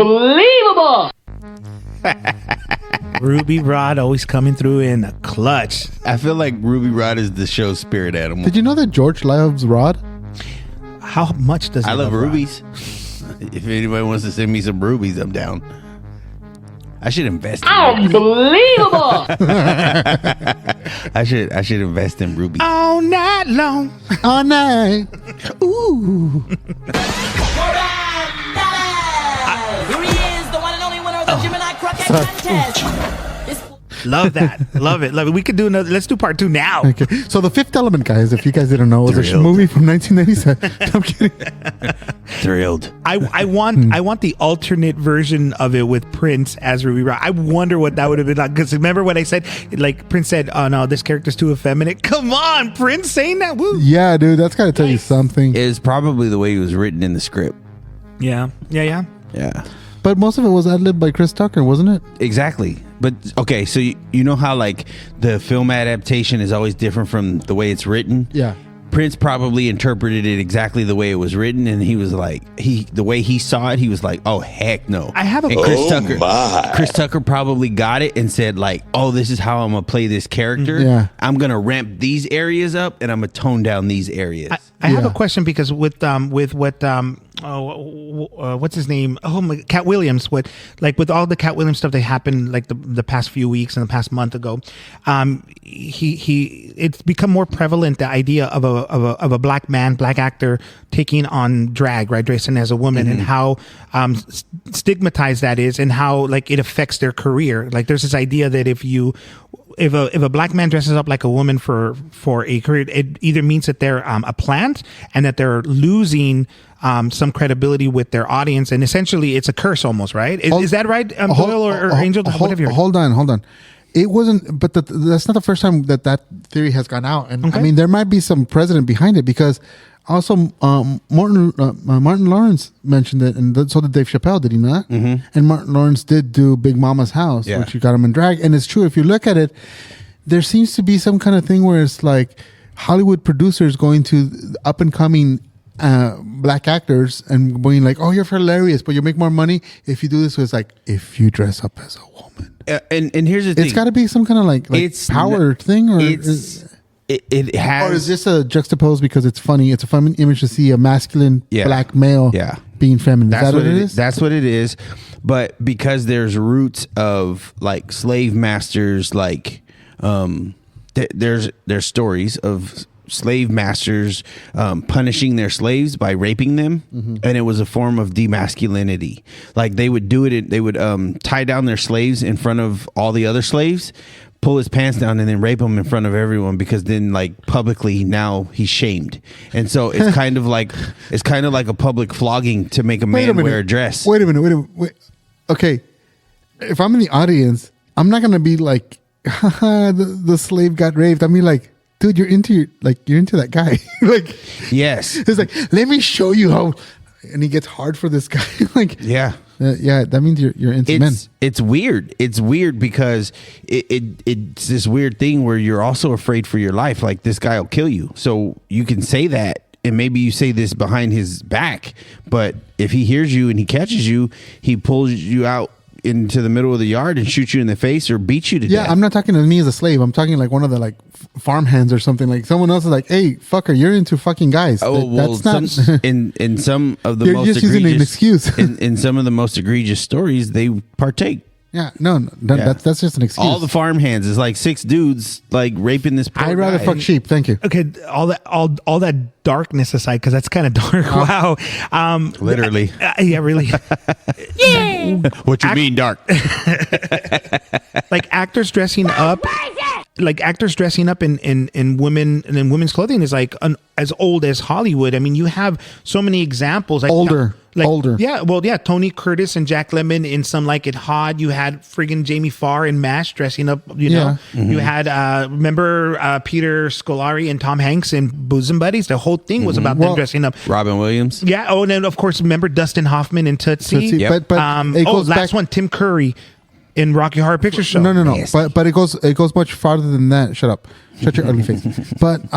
Unbelievable! Ruby Rod always coming through in a clutch. I feel like Ruby Rod is the show's spirit animal. Did you know that George loves Rod? How much does he I love Rod? rubies. If anybody wants to send me some rubies, I'm down. I should invest in Unbelievable! I should invest in rubies. All night long. All night. Ooh. Here he is, the one and only winner of the Gemini Croquet Contest. Love that. Love it. Love it. We could do another. Let's do part 2 now. Okay. So The Fifth Element, guys, if you guys didn't know, was a Thrilled. movie from 1997. I'm kidding. Thrilled. I want the alternate version of it with Prince as Ruby Rod. I wonder what that would have been like. Because remember when I said, like, Prince said, "Oh no, this character's too effeminate." Come on, Prince saying that. Woo. Yeah, dude, that's got to tell you something. It's probably the way it was written in the script. Yeah. Yeah. But most of it was ad-libbed by Chris Tucker, wasn't it? Exactly. But okay, so you know how like the film adaptation is always different from the way it's written? Yeah. Prince probably interpreted it exactly the way it was written, and he was like, the way he saw it, he was like, "Oh heck no!" I have a and Chris Tucker probably got it and said like, "Oh, this is how I'm gonna play this character. Yeah. I'm gonna ramp these areas up, and I'm gonna tone down these areas." I have a question because with what what's his name? Oh my, Cat Williams. With all the Cat Williams stuff that happened like the past few weeks and the past month ago, it's become more prevalent, the idea of a black actor taking on drag, right, dressing as a woman, and how stigmatized that is, and how like it affects their career. Like there's this idea that if a black man dresses up like a woman for a career, it either means that they're a plant and that they're losing some credibility with their audience, and essentially it's a curse almost, right? Is that right, Doyle or Angel? Whatever. Hold on. It wasn't, but that's not the first time that theory has gone out. And Okay. I mean, there might be some precedent behind it because also Martin Lawrence mentioned it, and so did Dave Chappelle, did he not? Mm-hmm. And Martin Lawrence did do Big Mama's House, which you got him in drag. And it's true, if you look at it, there seems to be some kind of thing where it's like Hollywood producers going to up and coming black actors and being like, "Oh, you're hilarious, but you make more money if you do this." So it's like, if you dress up as a woman. And here's the thing. It's got to be some kind of like It's power thing, or it has, or is this a juxtaposed because it's funny? It's a fun image to see a masculine black male being feminine. Is that what it is? That's what it is. But because there's roots of like slave masters, like there's stories of slave masters punishing their slaves by raping them, and it was a form of demasculinity. Like they would do it, they would tie down their slaves in front of all the other slaves, pull his pants down, and then rape him in front of everyone, because then like publicly now he's shamed. And so it's kind of like a public flogging to make a man wear a dress. Wait a minute. Okay, if I'm in the audience, I'm not gonna be like, the slave got raped. I mean, like, dude, you're into that guy. Like, yes, it's like, let me show you how, and he gets hard for this guy. Like, yeah, that means you're into men. It's weird. It's weird because it's this weird thing where you're also afraid for your life. Like, this guy will kill you, so you can say that, and maybe you say this behind his back, but if he hears you and he catches you, he pulls you out into the middle of the yard and shoot you in the face or beat you to death. Yeah, I'm not talking to me as a slave. I'm talking like one of the like farmhands or something. Like someone else is like, "Hey, fucker, you're into fucking guys." Oh, well, that's not in some of the you're most just using an excuse. in some of the most egregious stories, they partake. Yeah, no, that's just an excuse. All the farmhands is like 6 dudes like raping this poor I'd rather guy. fuck sheep. Thank you. Okay, all that darkness aside, because that's kind of dark. Wow. Literally. Yeah, really. What you mean, dark? Like actors dressing up. Like actors dressing up in women and in women's clothing is like as old as Hollywood. I mean, you have so many examples. Like, Older. Yeah, well, yeah. Tony Curtis and Jack Lemmon in Some Like It Hot. You had friggin' Jamie Farr in MASH dressing up. You know, you had remember Peter Scolari and Tom Hanks in Bosom Buddies. The whole thing was about them dressing up. Robin Williams. Yeah. Oh, and then of course, remember Dustin Hoffman in Tootsie. Yep. But it goes last back. one, Tim Curry in Rocky Horror Picture Show. No. Yes. But it goes much farther than that. Shut up. Shut your ugly face. But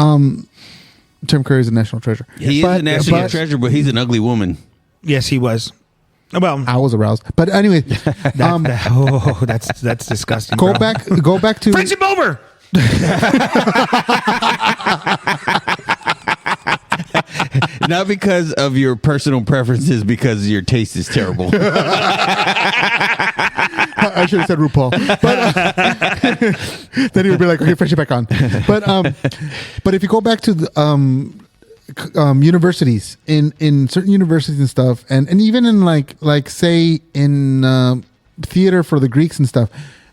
Tim Curry is a national treasure. He is a national treasure, but he's an ugly woman. Yes, he was. Well, I was aroused. But anyway, that's disgusting. go bro. back to Friendship over. Not because of your personal preferences, because your taste is terrible. I should have said RuPaul, but then he would be like, "Okay, friendship back on." But if you go back to the universities, in certain universities and stuff, and even in like say in theater for the Greeks and stuff,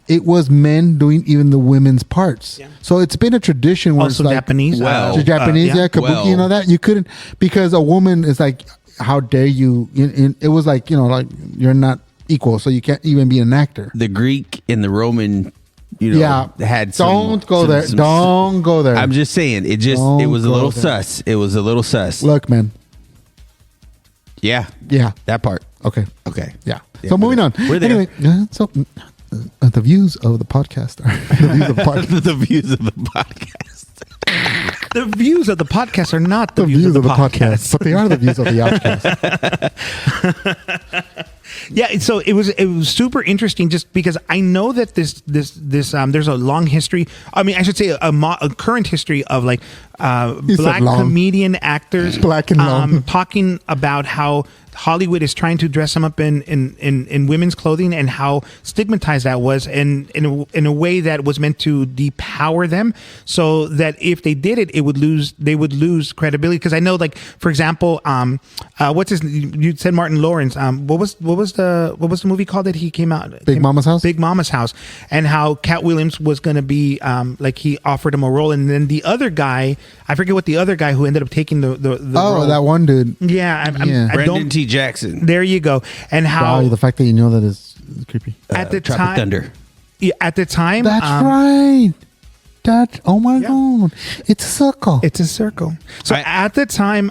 it was men doing even the women's parts. Yeah. So it's been a tradition where Also it's like Japanese. Japanese, kabuki and all that. You couldn't, because a woman is like, how dare you? It was like, like you're not equal, so you can't even be an actor. The Greek and the Roman, had some. Don't go there. Don't go there. I'm just saying, it was a little sus. It was a little sus. Look, man. Yeah. Yeah. That part. Okay. Yeah. So moving on. We're there. Anyway, the views of the podcast are The views of the podcast. The views of the podcast are not the views of the podcast, but they are the views of the Ouchcast. Yeah, so it was super interesting, just because I know that this there's a long history. I mean, I should say a current history of like black comedian actors, black and long, talking about how Hollywood is trying to dress them up in women's clothing, and how stigmatized that was, and in a way that was meant to depower them, so that if they did it, they would lose credibility. Because I know, like, for example, you said Martin Lawrence. What was the movie called that he came out? Big Mama's House. Big Mama's House, and how Cat Williams was going to be like, he offered him a role, and then the other guy, I forget what the other guy who ended up taking the role. That one dude. Yeah, Brendan T. Jackson. There you go. And how the fact that you know that is creepy. At the Tropic time, Thunder. Yeah, at the time, that's right. Oh my God, it's a circle. It's a circle. So at the time,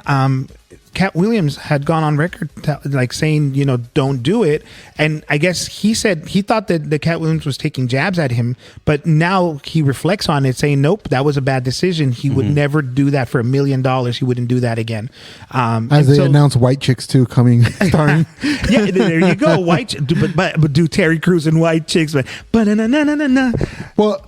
Cat Williams had gone on record like saying, don't do it. And I guess he thought that the Cat Williams was taking jabs at him, but now he reflects on it, saying, nope, that was a bad decision. He would never do that for $1 million. He wouldn't do that again. As they announced White Chicks 2 coming, starring. Yeah, there you go. But do Terry Crews and White Chicks, but Well,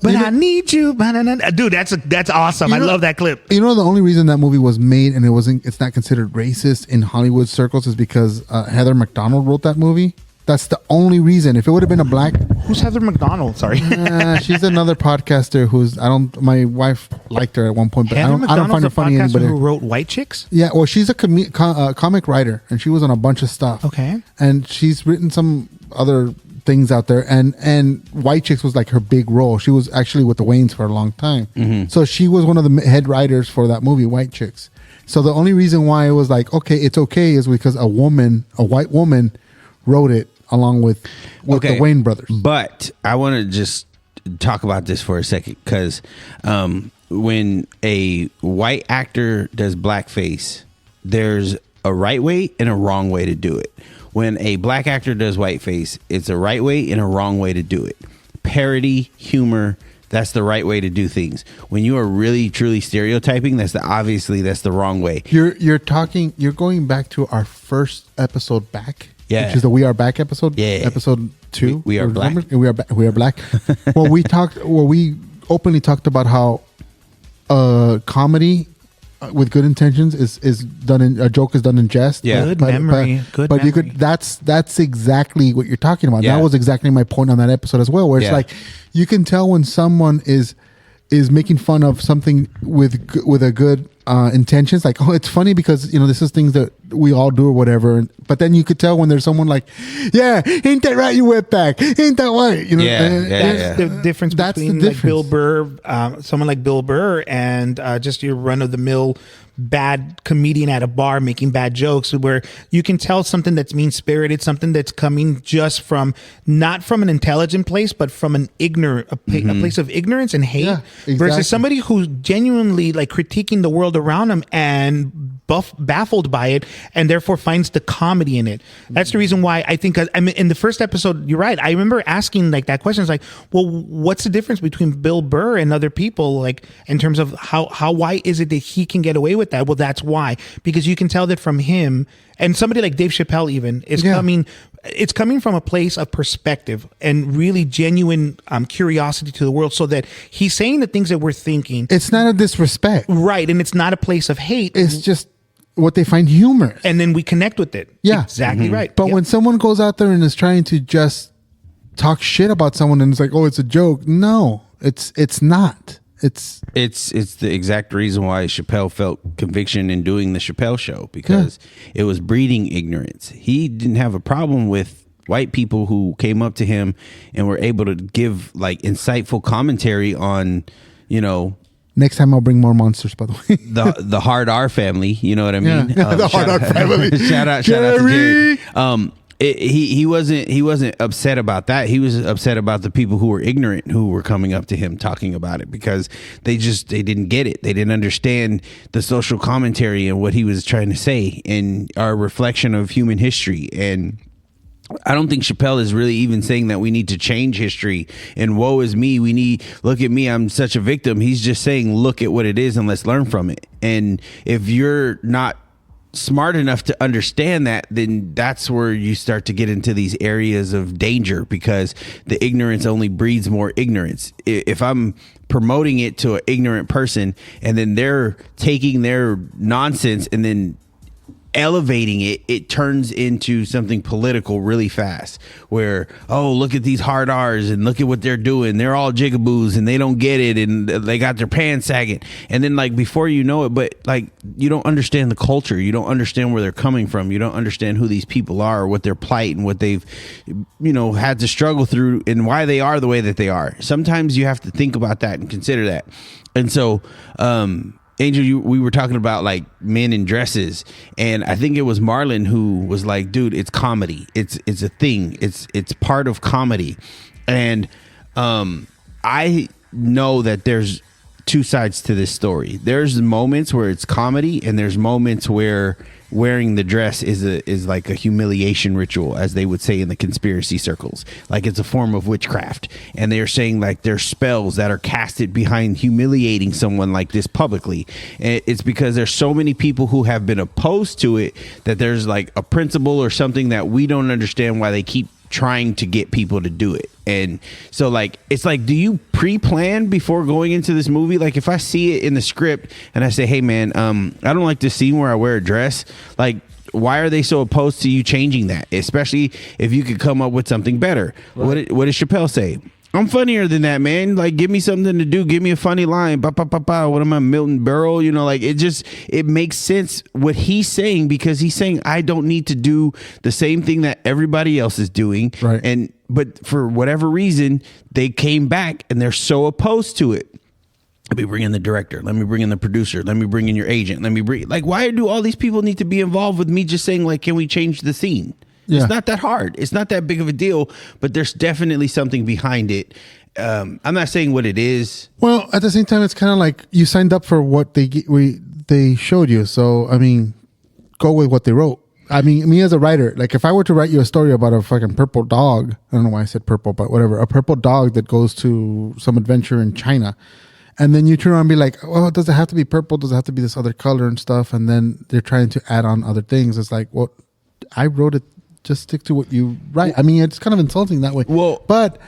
I need you, dude. That's awesome. I love that clip. The only reason that movie was made and it's not considered racist in Hollywood circles is because Heather McDonald wrote that movie. That's the only reason. If it would have been a black, who's Heather McDonald? Sorry, she's another podcaster my wife liked her at one point, but I don't find it funny. Anybody who wrote White Chicks? Yeah, well, she's a comic writer, and she was on a bunch of stuff. Okay, and she's written some other things out there, and White Chicks was like her big role. She was actually with the Wayans for a long time, so she was one of the head writers for that movie, White Chicks. So the only reason why it was like, okay, it's okay, is because a white woman wrote it along with the Wayne brothers. But I want to just talk about this for a second, because when a white actor does blackface, there's a right way and a wrong way to do it. When a black actor does whiteface, it's a right way and a wrong way to do it. Parody, humor, that's the right way to do things. When you are really truly stereotyping, that's the wrong way. You're going back to our first episode back. Yeah. Which is the We Are Back episode. Yeah. Episode 2. We are black. We are black. we openly talked about how comedy with good intentions is done in a joke is done in jest. Yeah. Good memory. You could that's exactly what you're talking about. Yeah. That was exactly my point on that episode as well, where it's like you can tell when someone is making fun of something with a good intentions, like, oh, it's funny because this is things that we all do or whatever. But then you could tell when there's someone like, yeah, ain't that right, you wetback? Ain't that right? That's the difference between like Bill Burr, someone like Bill Burr, and just your run of the mill bad comedian at a bar making bad jokes, where you can tell something that's mean spirited, something that's coming just from not from an intelligent place, but from an a place of ignorance and hate, versus somebody who's genuinely like critiquing the world around him and baffled by it, and therefore finds the comedy in it. That's the reason why I think, I mean, in the first episode, you're right. I remember asking like that question. It's like, well, what's the difference between Bill Burr and other people, like in terms of why is it that he can get away with that? Well, that's why, because you can tell that from him, and somebody like Dave Chappelle even is coming it's coming from a place of perspective and really genuine curiosity to the world, so that he's saying the things that we're thinking. It's not a disrespect. Right. And it's not a place of hate. It's just what they find humorous. And then we connect with it. Yeah. Exactly right. But Yep. when someone goes out there and is trying to just talk shit about someone and it's like, oh, it's a joke. No, it's not. It's the exact reason why Chappelle felt conviction in doing the Chappelle show, because it was breeding ignorance. He didn't have a problem with white people who came up to him and were able to give like insightful commentary on, you know, next time I'll bring more monsters, by the way. the hard R family, you know what I mean? Yeah. The hard R family. shout out to Jerry. He wasn't upset about that. He was upset about the people who were ignorant, who were coming up to him talking about it, because they didn't get it. They didn't understand the social commentary and what he was trying to say and our reflection of human history. And I don't think Chappelle is really even saying that we need to change history and woe is me. Look at me, I'm such a victim. He's just saying, look at what it is and let's learn from it. And if you're not smart enough to understand that, then that's where you start to get into these areas of danger, because the ignorance only breeds more ignorance. If I'm promoting it to an ignorant person and then they're taking their nonsense and then elevating it turns into something political really fast, where, oh, look at these hard R's and look at what they're doing, they're all jigaboos and they don't get it and they got their pants sagging, and then like before you know it, but like you don't understand the culture, you don't understand where they're coming from, you don't understand who these people are or what their plight and what they've, you know, had to struggle through and why they are the way that they are. Sometimes you have to think about that and consider that. And so Angel, we were talking about like men in dresses, and I think it was Marlon who was like, dude, it's comedy. It's a thing. It's part of comedy. And I know that there's two sides to this story. There's moments where it's comedy, and there's moments where wearing the dress is like a humiliation ritual, as they would say in the conspiracy circles. Like it's a form of witchcraft, and they're saying like there's spells that are casted behind humiliating someone like this publicly. And it's because there's so many people who have been opposed to it that there's like a principle or something that we don't understand why they keep trying to get people to do it. And so like it's like, do you pre-plan before going into this movie? Like if I see it in the script and I say, hey man, I don't like this scene where I wear a dress, like why are they so opposed to you changing that, especially if you could come up with something better? Right. What did Chappelle say? I'm funnier than that, man. Like, give me something to do. Give me a funny line. Ba, ba, ba, ba. What am I, Milton Berle? You know, like it makes sense what he's saying, because he's saying I don't need to do the same thing that everybody else is doing. Right. But for whatever reason, they came back and they're so opposed to it. Let me bring in the director. Let me bring in the producer. Let me bring in your agent. Let me bring, like, why do all these people need to be involved with me just saying, like, can we change the scene? Yeah. It's not that hard. It's not that big of a deal, but there's definitely something behind it. I'm not saying what it is. Well, at the same time, it's kind of like you signed up for what they showed you. So, I mean, go with what they wrote. I mean, me as a writer, like if I were to write you a story about a fucking purple dog, I don't know why I said purple, but whatever, a purple dog that goes to some adventure in China, and then you turn around and be like, well, does it have to be purple? Does it have to be this other color and stuff? And then they're trying to add on other things. It's like, well, I wrote it. Just stick to what you write. I mean, it's kind of insulting that way. Well, but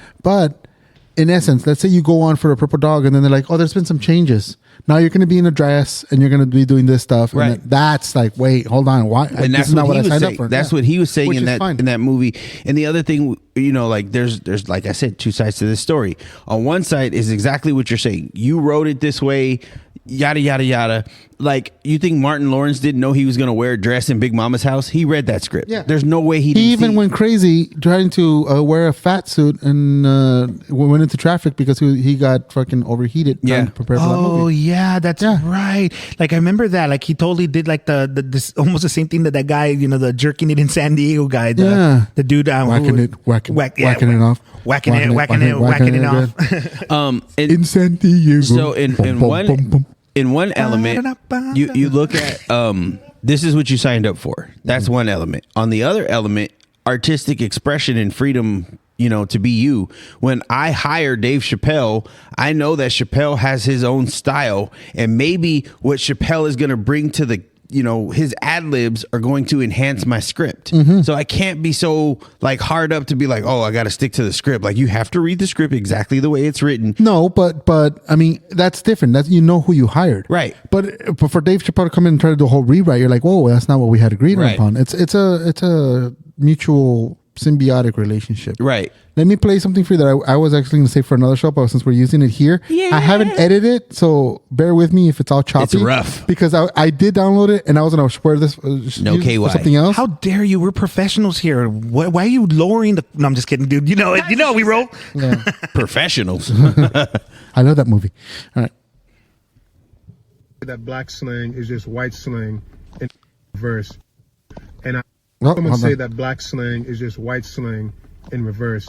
in essence, let's say you go on for a purple dog, and then they're like, "Oh, there's been some changes. Now you're going to be in a dress, and you're going to be doing this stuff." Right. And that's like, wait, hold on, why? And that's not what I signed up for. That's what he was saying Which in that movie. And the other thing, you know, like there's like I said, two sides to this story. On one side is exactly what you're saying. You wrote it this way. Yada yada yada. Like, you think Martin Lawrence didn't know he was going to wear a dress in Big Mama's house? He read that script. Yeah. There's no way he even went crazy trying to wear a fat suit and went into traffic because he got fucking overheated. Yeah. Prepared for that movie. Yeah, that's right. Like I remember that. Like he totally did like this almost the same thing that guy, you know, the jerking it in San Diego guy. The dude whacking it off. Whacking it off. In San Diego. So in one element, you look at this is what you signed up for. That's one element. On the other element, artistic expression and freedom, you know, to be you. When I hire Dave Chappelle, I know that Chappelle has his own style, and maybe what Chappelle is going to bring to the, his ad libs are going to enhance my script. So I can't be so like hard up to be like, oh, I got to stick to the script. Like you have to read the script exactly the way it's written. No, but I mean that's different. That's who you hired, Right. But for Dave Chappelle to come in and try to do a whole rewrite, you're like, whoa, that's not what we had agreed Right. upon. It's a mutual symbiotic relationship. Right. Let me play something for you that I was actually going to say for another show, but since we're using it here, I haven't edited it, so bear with me if it's all choppy. It's rough. Because I did download it, and I was going to swear this No KY. for something else. How dare you? We're professionals here. Why are you lowering the? No, I'm just kidding, dude. You know we roll. Yeah. Professionals. I love that movie. All right. That black slang is just white slang in reverse. And Oh, someone hold say on. that black slang is just white slang in reverse.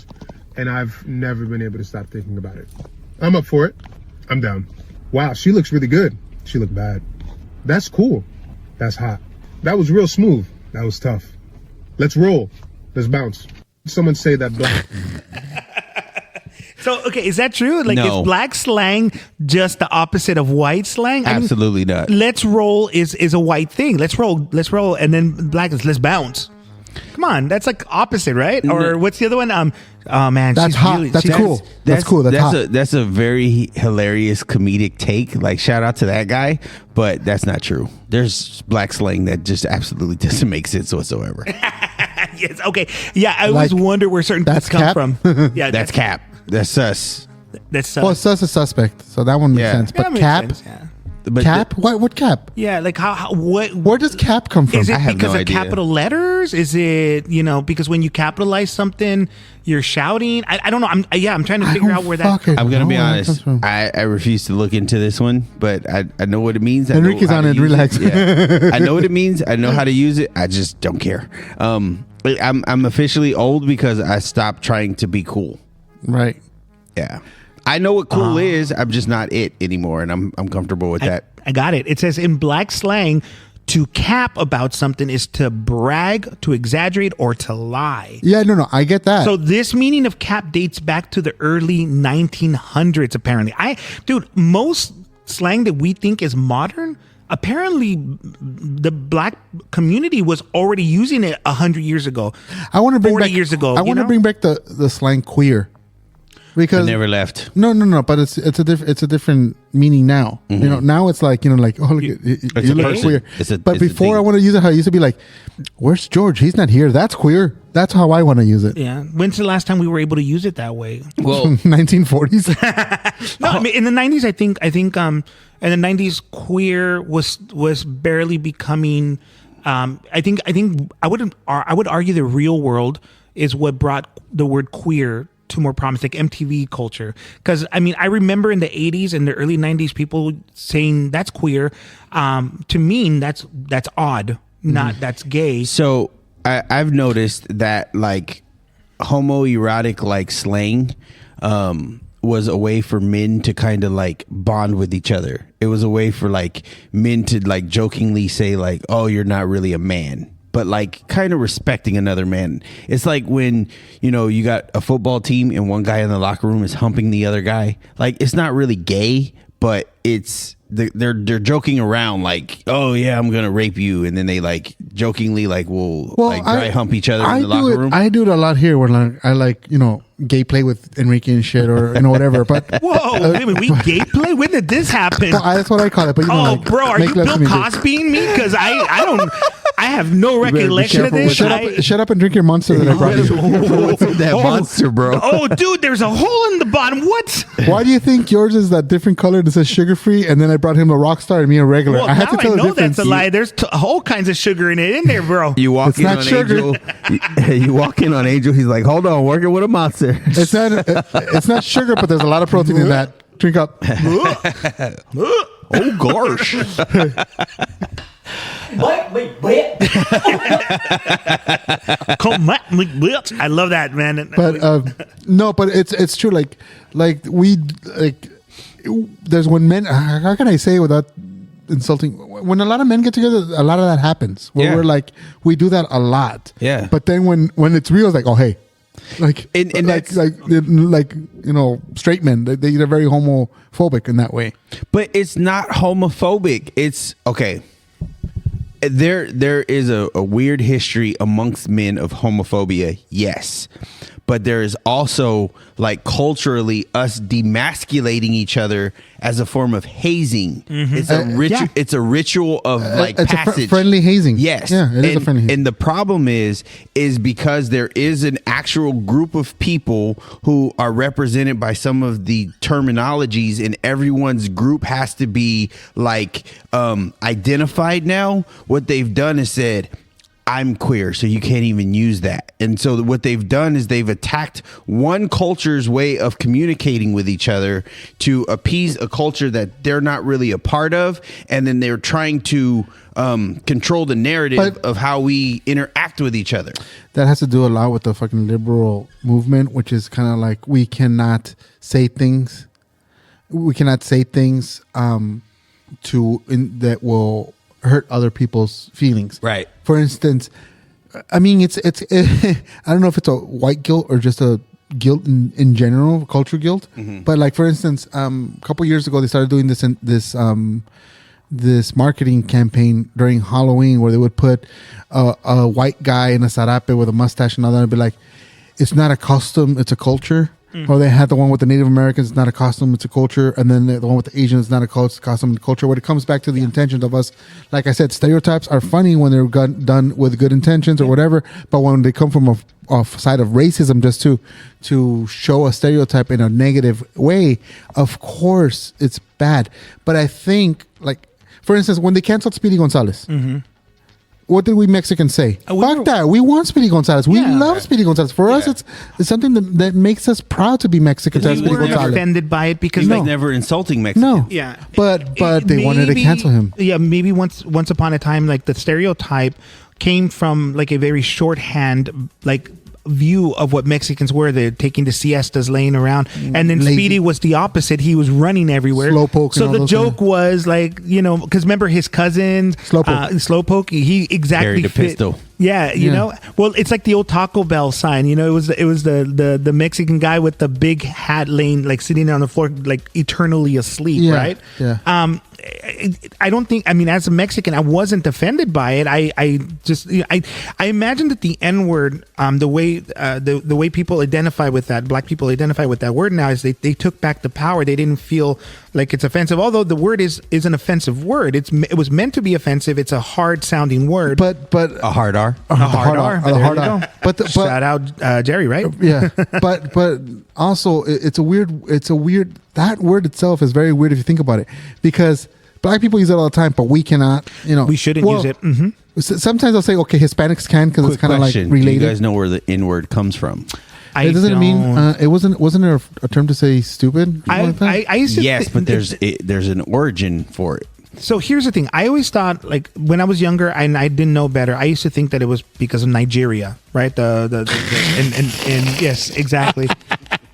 And I've never been able to stop thinking about it. I'm up for it. I'm down. Wow, she looks really good. She looked bad. That's cool. That's hot. That was real smooth. That was tough. Let's roll. Let's bounce. Someone say that black. So, okay, is that true? Like, No. is black slang just the opposite of white slang? I mean, Absolutely not. let's roll is a white thing. Let's roll, and then black is let's bounce. Come on, that's like opposite, right? Or what's the other one? Oh man, That's she's hot. really- That's she's- cool. That's cool. That's hot. That's a very hilarious comedic take. Like shout out to that guy, but that's not true. There's black slang that just absolutely doesn't make sense whatsoever. Yes, okay, yeah. I always Like, wonder where certain that's things come cap? from. Yeah, That's cap. That's sus. That's Well, sus a suspect, so that one makes Yeah. sense. that But makes cap, sense, yeah. But cap, what cap? Yeah, like what? Where does cap come from? Is I it have because no of idea. capital letters? Is it because when you capitalize something, you're shouting? I don't know. I'm trying to figure out where that. I'm gonna be know where that honest. comes from. I refuse to look into this one, but I know what it means. I know Enrique's how on to it. use Relax. Yeah. I know what it means. I know how to use it. I just don't care. I'm officially old because I stopped trying to be cool. Right. Yeah, I know what cool is. I'm just not it anymore, and I'm comfortable with that. I got it. It says in black slang, to cap about something is to brag, to exaggerate, or to lie. Yeah, no, I get that. So this meaning of cap dates back to the early 1900s. Apparently, most slang that we think is modern, apparently the black community was already using it 100 years ago. I want to bring 40 back years ago. I want to bring back the slang queer, I because never left. no, but it's a different meaning now. Now it's like like, oh, look, you a look person. queer. It's But a before thing. I want to use it how I used to be like, where's George? He's not here. That's queer. That's how I want to use it. Yeah. When's the last time we were able to use it that way? Well, 1940s. No, I mean in the 90s. I think in the 90s, queer was barely becoming. I think I would argue the Real World is what brought the word queer to more prominence, like MTV culture. Because I mean, I remember in the 80s and the early 90s, people saying that's queer to mean that's odd, not that's gay. so I've noticed that like homoerotic like slang was a way for men to kind of like bond with each other. It was a way for like men to like jokingly say like, oh, you're not really a man, but like kind of respecting another man. It's like when, you got a football team and one guy in the locker room is humping the other guy. Like it's not really gay, but it's they're joking around like, oh yeah, I'm gonna rape you, and then they like jokingly like will like dry hump each other in the locker room. I do it a lot here when I gay play with Enrique and shit or whatever. But Whoa, wait a minute, we gay play? When did this happen? that's what I call it. But Bro, are you Bill Cosbying me? Because I don't. I have no recollection of this. Shut up and drink your monster that I brought you. What's with that monster, bro? Oh, dude, there's a hole in the bottom. What? Why do you think yours is that different color that says sugar free, and then I brought him a rock star and me a regular? Well, I had to now tell I the know difference. that's a lie. There's all kinds of sugar in it in there, bro. You walk It's in not on sugar. Angel. You walk in on Angel. He's like, hold on, working with a monster. It's not sugar, but there's a lot of protein in that. Drink up. Oh gosh. Come on, bitch. I love that, man. But no, but it's true. Like there's when men. How can I say it without insulting? When a lot of men get together, a lot of that happens. Where Yeah. we're like, we do that a lot. Yeah. But then when it's real, it's like, oh hey, like And like straight men. They're very homophobic in that way. But it's not homophobic. It's okay. there is a weird history amongst men of homophobia, yes, but there is also like culturally us demasculating each other as a form of hazing. It's a ritual. It's a ritual of like it's passage. a friendly hazing. Yes, Yeah, it is a friendly hazing. And the problem is because there is an actual group of people who are represented by some of the terminologies, and everyone's group has to be like identified now. What they've done is said, I'm queer, so you can't even use that. And so what they've done is they've attacked one culture's way of communicating with each other to appease a culture that they're not really a part of. And then they're trying to control the narrative of how we interact with each other. That has to do a lot with the fucking liberal movement, which is kind of like we cannot say things. We cannot say things that will hurt other people's feelings. Right. For instance, I mean, it's I don't know if it's a white guilt or just a guilt in general, cultural guilt. But like, for instance, a couple years ago, they started doing this marketing campaign during Halloween where they would put a white guy in a sarape with a mustache and all that and be like, it's not a custom, it's a culture. Or they had the one with the Native Americans, it's not a costume, it's a culture. And then the one with the Asians, it's not a costume, it's a culture. When it comes back to the intentions of us, like I said, stereotypes are funny when they're done with good intentions or whatever. But when they come from a side of racism, just to show a stereotype in a negative way, of course, it's bad. But I think, like, for instance, when they canceled Speedy Gonzalez, what did we Mexicans say? Fuck that. We want Speedy Gonzalez. We love Speedy Gonzalez. For us, it's something that makes us proud to be Mexican. We weren't offended by it because like never insulting Mexicans. No. Yeah. But they wanted to cancel him. Yeah, maybe once upon a time, like the stereotype came from like a very shorthand, like view of what Mexicans were. They're taking the siestas, laying around, and then Lazy. Speedy was the opposite. He was running everywhere. Slowpoke. So the joke was like, you know, because remember his cousins, Slowpoke. He exactly carried a fit. pistol. Yeah, you know. Well, it's like the old Taco Bell sign. You know, it was the Mexican guy with the big hat, laying like sitting on the floor, like eternally asleep. Right. Yeah. I don't think. I mean, as a Mexican, I wasn't offended by it. I just I imagine that the N word, the way people identify with that, black people identify with that word now, is they took back the power. They didn't feel like it's offensive, although the word is an offensive word. It was meant to be offensive. It's a hard sounding word, but a hard R. A hard R. A hard R. But shout out Jerry, right? Yeah. But also it's a weird. That word itself is very weird if you think about it, because black people use it all the time, but we cannot. You know, we shouldn't use it. Sometimes I'll say, okay, Hispanics can, because it's kind of like related. Do you guys know where the N word comes from? It doesn't mean it wasn't there a term to say stupid. I used to yes, but there's an origin for it. So here's the thing. I always thought, like, when I was younger and I didn't know better, I used to think that it was because of Nigeria, right? And yes, exactly.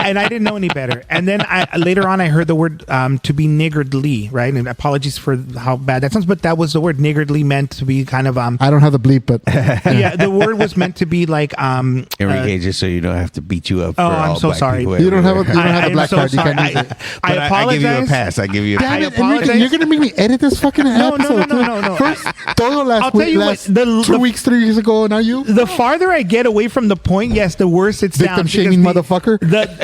And I didn't know any better. And then later on, I heard the word to be niggardly, right? And apologies for how bad that sounds, but that was the word. Niggardly meant to be kind of I don't have the bleep, but yeah, the word was meant to be like Enrique, just so you don't have to beat you up. Oh, for I'm all so black sorry. people You don't have everywhere. a black so card. You sorry. can't use it. I apologize. I give you a pass. I give you a Damn pass. it, Enrique, you're gonna make me edit this fucking episode. No. First, todo last I'll tell week, you last what, 2 weeks, 3 years ago, and now you. The farther I get away from the point, yes, the worse it sounds. Victim shaming motherfucker.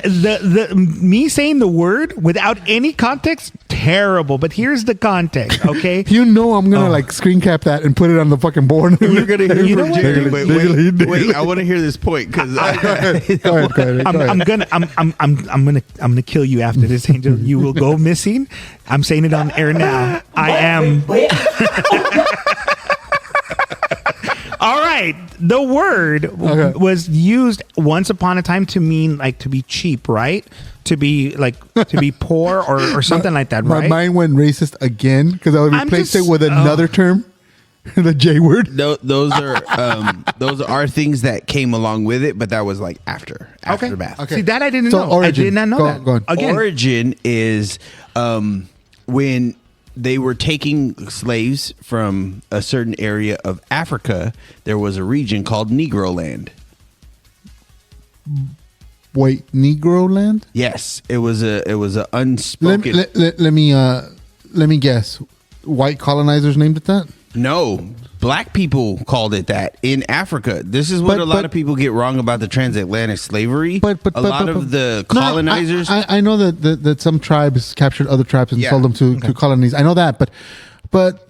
The me saying the word without any context, terrible. But here's the context, okay? You know I'm gonna like screen cap that and put it on the fucking board. We're gonna hear You know from what? Jerry, but wait, I want to hear this point because Go ahead. I'm gonna kill you after this, Angel. You will go missing. I'm saying it on air now. I am. All right. The word was used once upon a time to mean like to be cheap, right? To be poor or something like that, right? My mind went racist again because I would replace it with Oh. another term, the J word. those are things that came along with it, but that was like aftermath. Okay. See, that I didn't So know. origin. I did not know that. Go on. Again, Origin is when they were taking slaves from a certain area of Africa. There was a region called Negro Land. Wait, Negro land? Yes, it was a unspoken. Let me guess. white colonizers named it that? No, black people called it that in Africa. This is what a lot of people get wrong about the transatlantic slavery. But a lot of the colonizers. I know that some tribes captured other tribes and sold them to colonies. I know that, but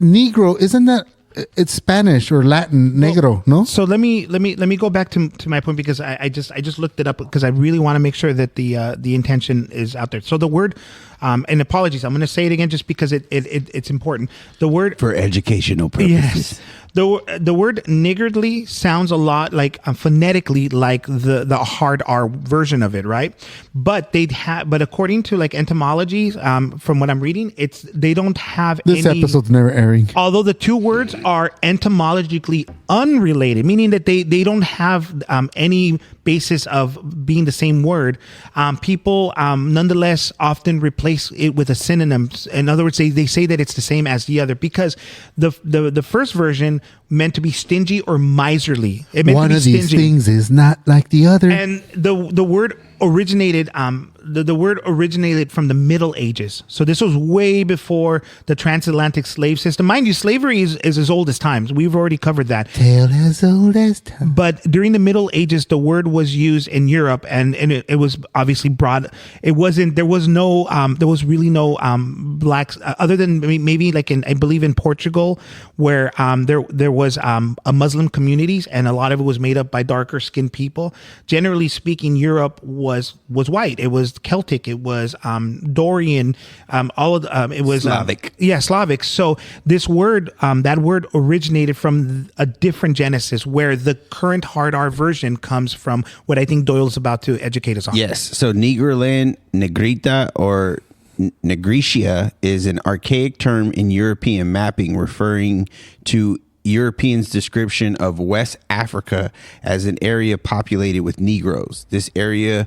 Negro, isn't that? It's Spanish or Latin, negro, no? So let me go back to my point, because I just looked it up, because I really want to make sure that the intention is out there. So the word, and apologies, I'm going to say it again just because it's important. The word for educational purposes. Yes. The word niggardly sounds a lot like phonetically like the hard R version of it, right? But but according to like etymology, from what I'm reading, they don't have this episode's never airing. Although the two words are etymologically unrelated, meaning that they don't have any basis of being the same word. People nonetheless often replace it with a synonym. In other words, they say that it's the same as the other, because the first version meant to be stingy or miserly. It meant one to be of these stingy. Things is not like the other. And the word originated the word originated from the Middle Ages. So this was way before the transatlantic slave system. Mind you, slavery is as old as times. We've already covered that. Tale as old as time. But during the Middle Ages, the word was used in Europe, and it was obviously broad. It wasn't. There was really no blacks other than maybe like I believe in Portugal, where there was a Muslim communities, and a lot of it was made up by darker skinned people. Generally speaking, Europe was white. It was Celtic. It was Dorian. It was Slavic. Slavic. So this word, that word originated from a different genesis, where the current hard R version comes from what I think Doyle's about to educate us on. Yes. So Negroland, Negrita, or Negritia is an archaic term in European mapping referring to Europeans' description of West Africa as an area populated with Negroes. This area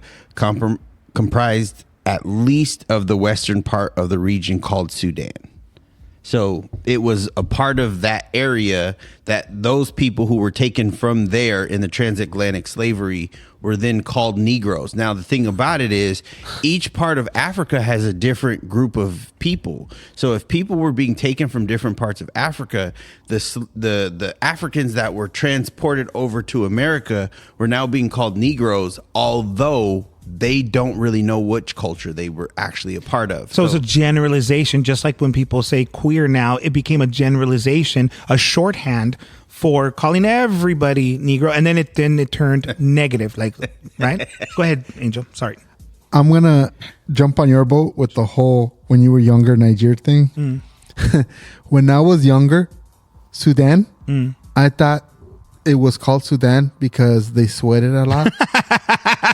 comprised at least of the western part of the region called Sudan. So it was a part of that area that those people who were taken from there in the transatlantic slavery were then called Negroes. Now, the thing about it is each part of Africa has a different group of people. So if people were being taken from different parts of Africa, the Africans that were transported over to America were now being called Negroes, although they don't really know which culture they were actually a part of. So it's a generalization, just like when people say queer now, it became a generalization, a shorthand for calling everybody Negro, and then it turned negative, like, right? Go ahead, Angel. Sorry. I'm going to jump on your boat with the whole when you were younger Niger thing. When I was younger, Sudan, I thought it was called Sudan because they sweated a lot.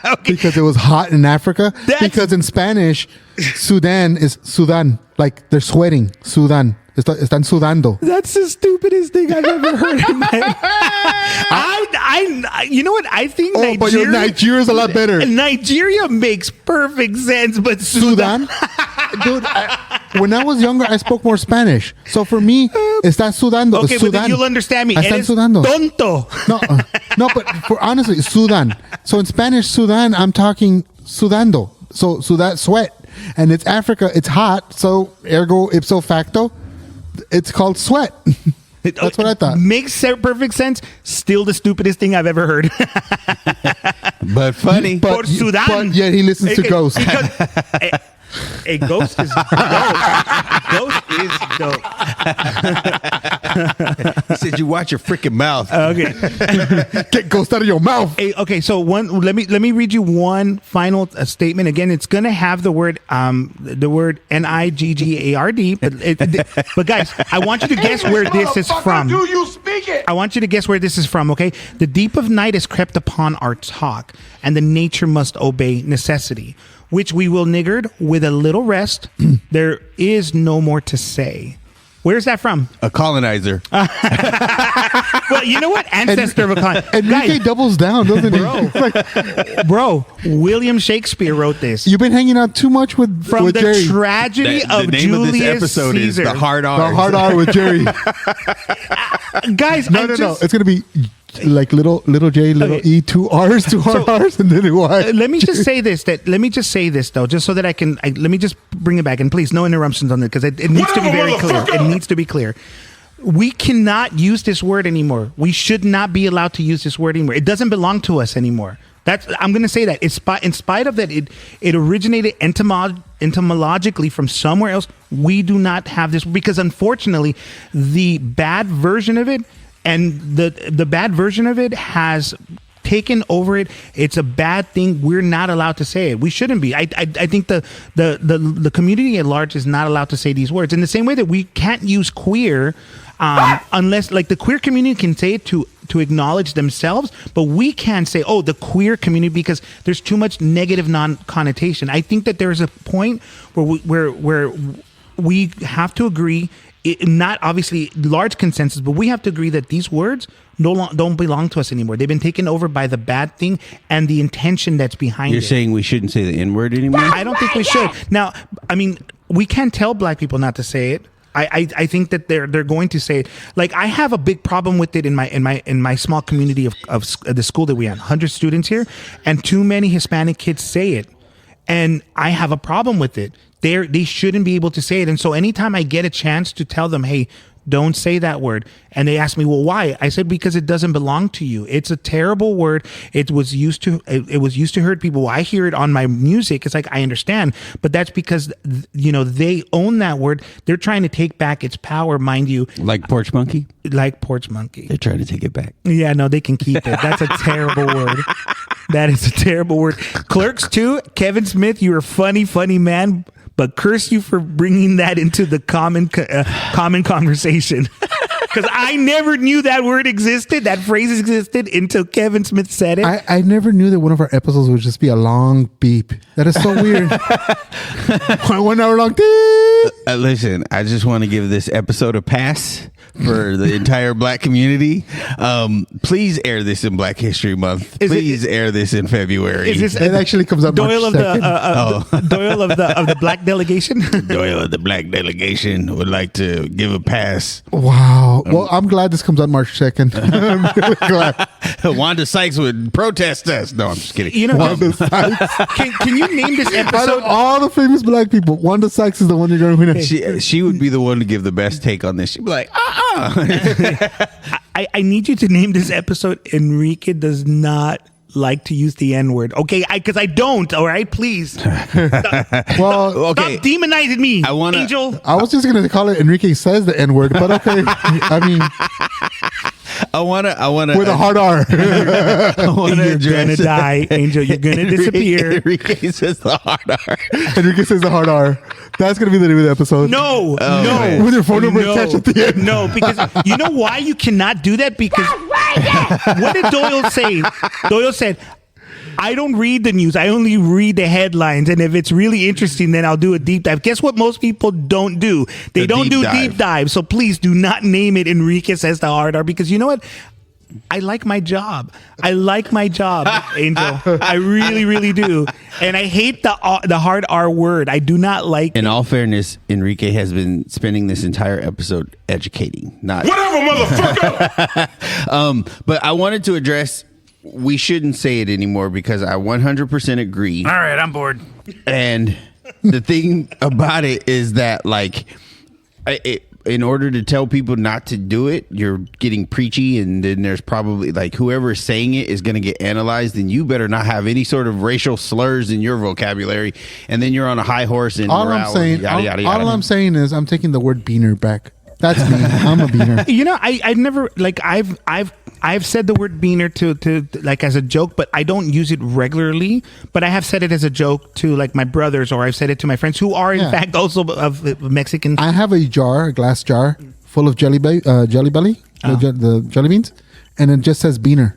Okay. Because it was hot in Africa. Because in Spanish, Sudan is Sudan. Like they're sweating. Sudan. Están sudando. That's the stupidest thing I've ever heard in my life. You know what? I think Nigeria... but your Nigeria is a lot better. Nigeria makes perfect sense, but Sudan? Dude, when I was younger, I spoke more Spanish. So for me, está sudando. Okay, Sudan. but then you'll understand me. Están sudando. Tonto. No, but for honestly, Sudan. So in Spanish, Sudan, I'm talking sudando. So that sweat. And it's Africa. It's hot. So ergo ipso facto, it's called sweat. That's what I thought. Makes perfect sense. Still the stupidest thing I've ever heard. But funny. Por Sudan. But yet he listens to Ghost. A Ghost is dope. Ghost is dope. He said, "You watch your freaking mouth." Okay, get Ghost out of your mouth. Hey, okay, so let me read you one final statement. Again, it's gonna have the word Niggard, but guys, I want you to guess where this is from. Do you speak it? I want you to guess where this is from. Okay, the deep of night has crept upon our talk, and the nature must obey necessity, which we will niggard with a little rest. There is no more to say. Where's that from? A colonizer. Well, you know what? Ancestor of a colonizer. Enrique doubles down, doesn't he? Bro, William Shakespeare wrote this. You've been hanging out too much with the Jerry. Tragedy of the name Julius of this episode Caesar. is The Hard R. The hard R with Jerry. Guys, No. It's going to be like little J, little E, 2 R's, 2 R's, and then a Y. Let me just say this though, just so that I can. Let me just bring it back, and please, no interruptions on it because it needs to be very clear. It needs to be clear. We cannot use this word anymore. We should not be allowed to use this word anymore. It doesn't belong to us anymore. I'm going to say that. In spite of that, it originated etymologically from somewhere else. We do not have this because, unfortunately, the bad version of it and the bad version of it has taken over it. It's a bad thing. We're not allowed to say it. We shouldn't be. I think the community at large is not allowed to say these words in the same way that we can't use queer unless like the queer community can say it to acknowledge themselves, but we can't say, oh, the queer community, because there's too much negative connotation. I think that there's a point where we have to agree, not obviously large consensus, but we have to agree that these words don't belong to us anymore. They've been taken over by the bad thing and the intention that's behind it. You're saying we shouldn't say the N-word anymore? I don't think we should. Now, I mean, we can't tell black people not to say it. I think that they're going to say it. Like, I have a big problem with it in my small community of the school that we have, 100 students here, and too many Hispanic kids say it, and I have a problem with it. They shouldn't be able to say it, and so anytime I get a chance to tell them, hey, don't say that word, and they ask me, well, why? I said, because it doesn't belong to you. It's a terrible word. It was used to hurt people. Well, I hear it on my music. It's like, I understand, but that's because they own that word. They're trying to take back its power, mind you. Like Porch Monkey? Like Porch Monkey. They're trying to take it back. Yeah, no, they can keep it. That's a terrible word. That is a terrible word. Clerks too. Kevin Smith, you're a funny man. But curse you for bringing that into the common conversation. Because I never knew that word existed, that phrase existed, until Kevin Smith said it. I never knew that one of our episodes would just be a long beep. That is so weird. 1 hour long beep. Listen, I just want to give this episode a pass for the entire black community. Please air this in Black History Month. Please air this in February. It actually comes out Doyle March 2nd. Doyle of the black delegation. Doyle of the black delegation would like to give a pass. Wow. Well, I'm glad this comes out March 2nd. I'm really glad. Wanda Sykes would protest us. No, I'm just kidding. Wanda Sykes. Can you name this Out episode? of all the famous black people, Wanda Sykes is the one you're going to win. She would be the one to give the best take on this. She'd be like, I need you to name this episode Enrique Does Not Like to Use the N-Word. Okay, because I don't, all right? Please. Stop okay. demonizing me, Angel. I was just going to call it Enrique Says the N-Word, but okay. I mean... I wanna with a hard R. You're gonna die, Angel. You're gonna disappear. Enrique says the hard R. Enrique says the hard R. That's gonna be the name of the episode. No. With your phone number attached at the end. No, because you know why you cannot do that? Because what did Doyle say? Doyle said, I don't read the news. I only read the headlines. And if it's really interesting, then I'll do a deep dive. Guess what most people don't do? They don't do deep dive. So please do not name it Enrique Says the Hard R, because you know what? I like my job. Angel. I really, really do. And I hate the hard R word. I do not like it. In all fairness, Enrique has been spending this entire episode educating. Not whatever, motherfucker. But I wanted to address, we shouldn't say it anymore, because I 100% agree. All right, I'm bored. And the thing about it is that, like, in order to tell people not to do it, you're getting preachy, and then there's probably, like, whoever is saying it is going to get analyzed, and you better not have any sort of racial slurs in your vocabulary, and then you're on a high horse and all I'm saying is I'm taking the word beaner back. That's me. I'm a beaner. You know, I've never, like, I've said the word beaner to like as a joke, but I don't use it regularly. But I have said it as a joke to, like, my brothers, or I've said it to my friends who are in fact also of Mexican. I have a glass jar full of jelly belly, the jelly beans, and it just says beaner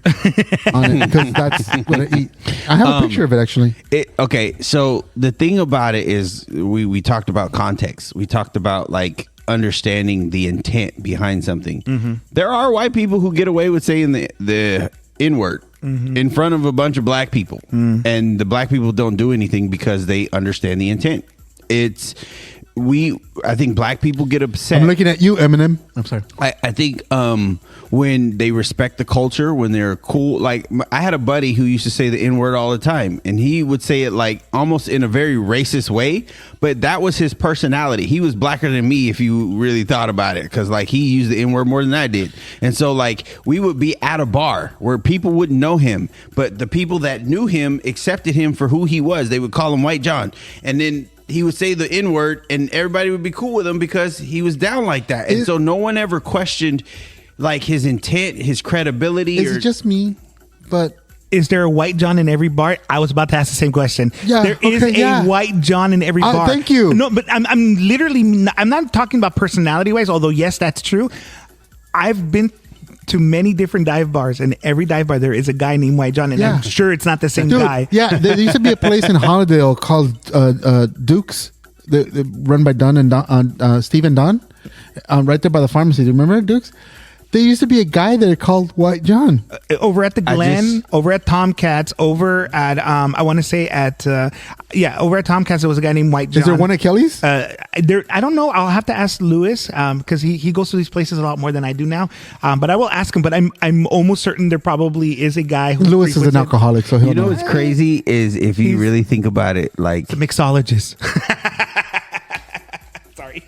on it, because that's what I eat. I have a picture of it, actually. Okay, so the thing about it is we talked about context. We talked about, like, understanding the intent behind something. Mm-hmm. There are white people who get away with saying the N-word in front of a bunch of black people, and the black people don't do anything because they understand the intent. It's I think black people get upset. I'm looking at you, Eminem. I'm sorry. I think when they respect the culture, when they're cool. Like I had a buddy who used to say the N-word all the time, and he would say it like almost in a very racist way, but that was his personality. He was blacker than me if you really thought about it, because like he used the N-word more than I did. And so like we would be at a bar where people wouldn't know him, but the people that knew him accepted him for who he was. They would call him White John, and then he would say the N-word and everybody would be cool with him because he was down like that. And so no one ever questioned like his intent, his credibility. Is it just me? But is there a White John in every bar? I was about to ask the same question. Yeah, there is a White John in every bar. Thank you. No, but I'm literally I'm not talking about personality wise, although yes, that's true. I've been to many different dive bars, and every dive bar there is a guy named White John, and I'm sure it's not the same guy. Yeah, there used to be a place in Hollandale called Duke's, run by Don and Don, Steve and Don, right there by the pharmacy. Do you remember Duke's? There used to be a guy there called White John. Over at the Glen, over at Tomcats, over at, I want to say at, over at Tomcats, there was a guy named White John. Is there one at Kelly's? I don't know. I'll have to ask Lewis because he goes to these places a lot more than I do now. But I will ask him. But I'm almost certain there probably is a guy who Lewis is an alcoholic, so he'll know. What's crazy is if you really think about it, like the mixologist.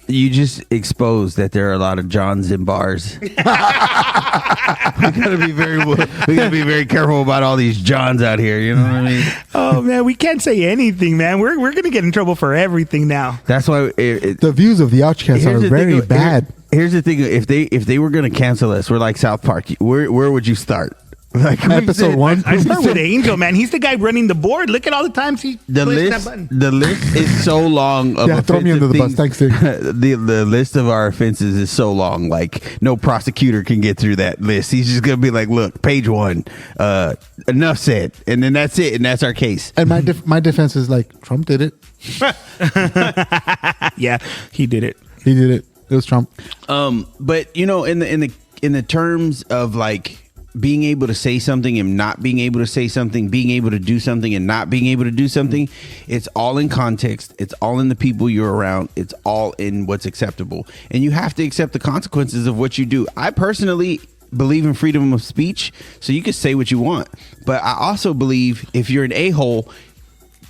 You just exposed that there are a lot of Johns in bars. we gotta be very careful about all these Johns out here. You know what I mean? Oh man, we can't say anything, man. We're gonna get in trouble for everything now. That's why the views of the Ouchcast are very bad. Here's the thing: if they were gonna cancel us, we're like South Park. Where would you start? Like episode 1. I start with Angel, man. He's the guy running the board. Look at all the times he clicks that button. The list is so long. Of throw me under the bus. Thanks, dude. The list of our offenses is so long. Like no prosecutor can get through that list. He's just gonna be like, look, page 1, enough said, and then that's it, and that's our case. And my defense is like, Trump did it. Yeah, he did it. He did it. It was Trump. But you know, in the terms of like being able to say something and not being able to say something, being able to do something and not being able to do something, it's all in context. It's all in the people you're around. It's all in what's acceptable. And you have to accept the consequences of what you do. I personally believe in freedom of speech, so you can say what you want. But I also believe if you're an a-hole,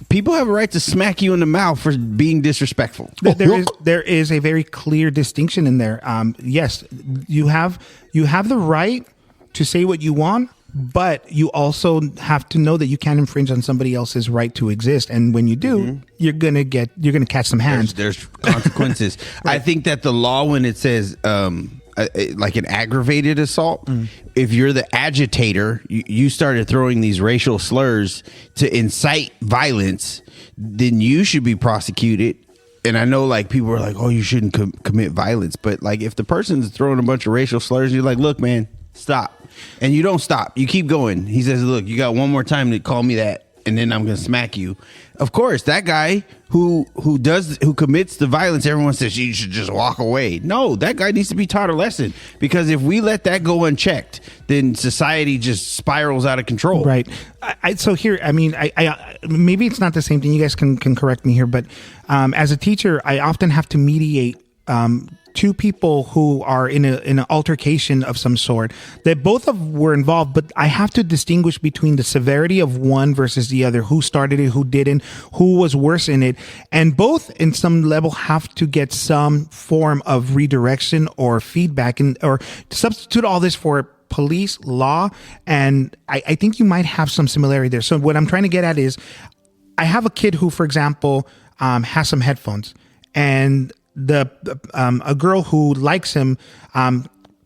people have a right to smack you in the mouth for being disrespectful. There is a very clear distinction in there. Yes, you have the right to say what you want, but you also have to know that you can't infringe on somebody else's right to exist. And when you do, you're gonna catch some hands. There's consequences. Right. I think that the law, when it says like an aggravated assault, if you're the agitator, you started throwing these racial slurs to incite violence, then you should be prosecuted. And I know like people are like, oh, you shouldn't commit violence. But like if the person's throwing a bunch of racial slurs, you're like, look, man, stop. And you don't stop. You keep going. He says, look, you got one more time to call me that, and then I'm going to smack you. Of course, that guy who commits the violence, everyone says you should just walk away. No, that guy needs to be taught a lesson, because if we let that go unchecked, then society just spirals out of control. Right. So here, I mean, I maybe it's not the same thing. You guys can correct me here, but as a teacher, I often have to mediate two people who are in an altercation of some sort that both were involved, but I have to distinguish between the severity of one versus the other, who started it, who didn't, who was worse in it. And both in some level have to get some form of redirection or feedback, or substitute all this for police, law. And I think you might have some similarity there. So what I'm trying to get at is I have a kid who, for example, has some headphones, and a girl who likes him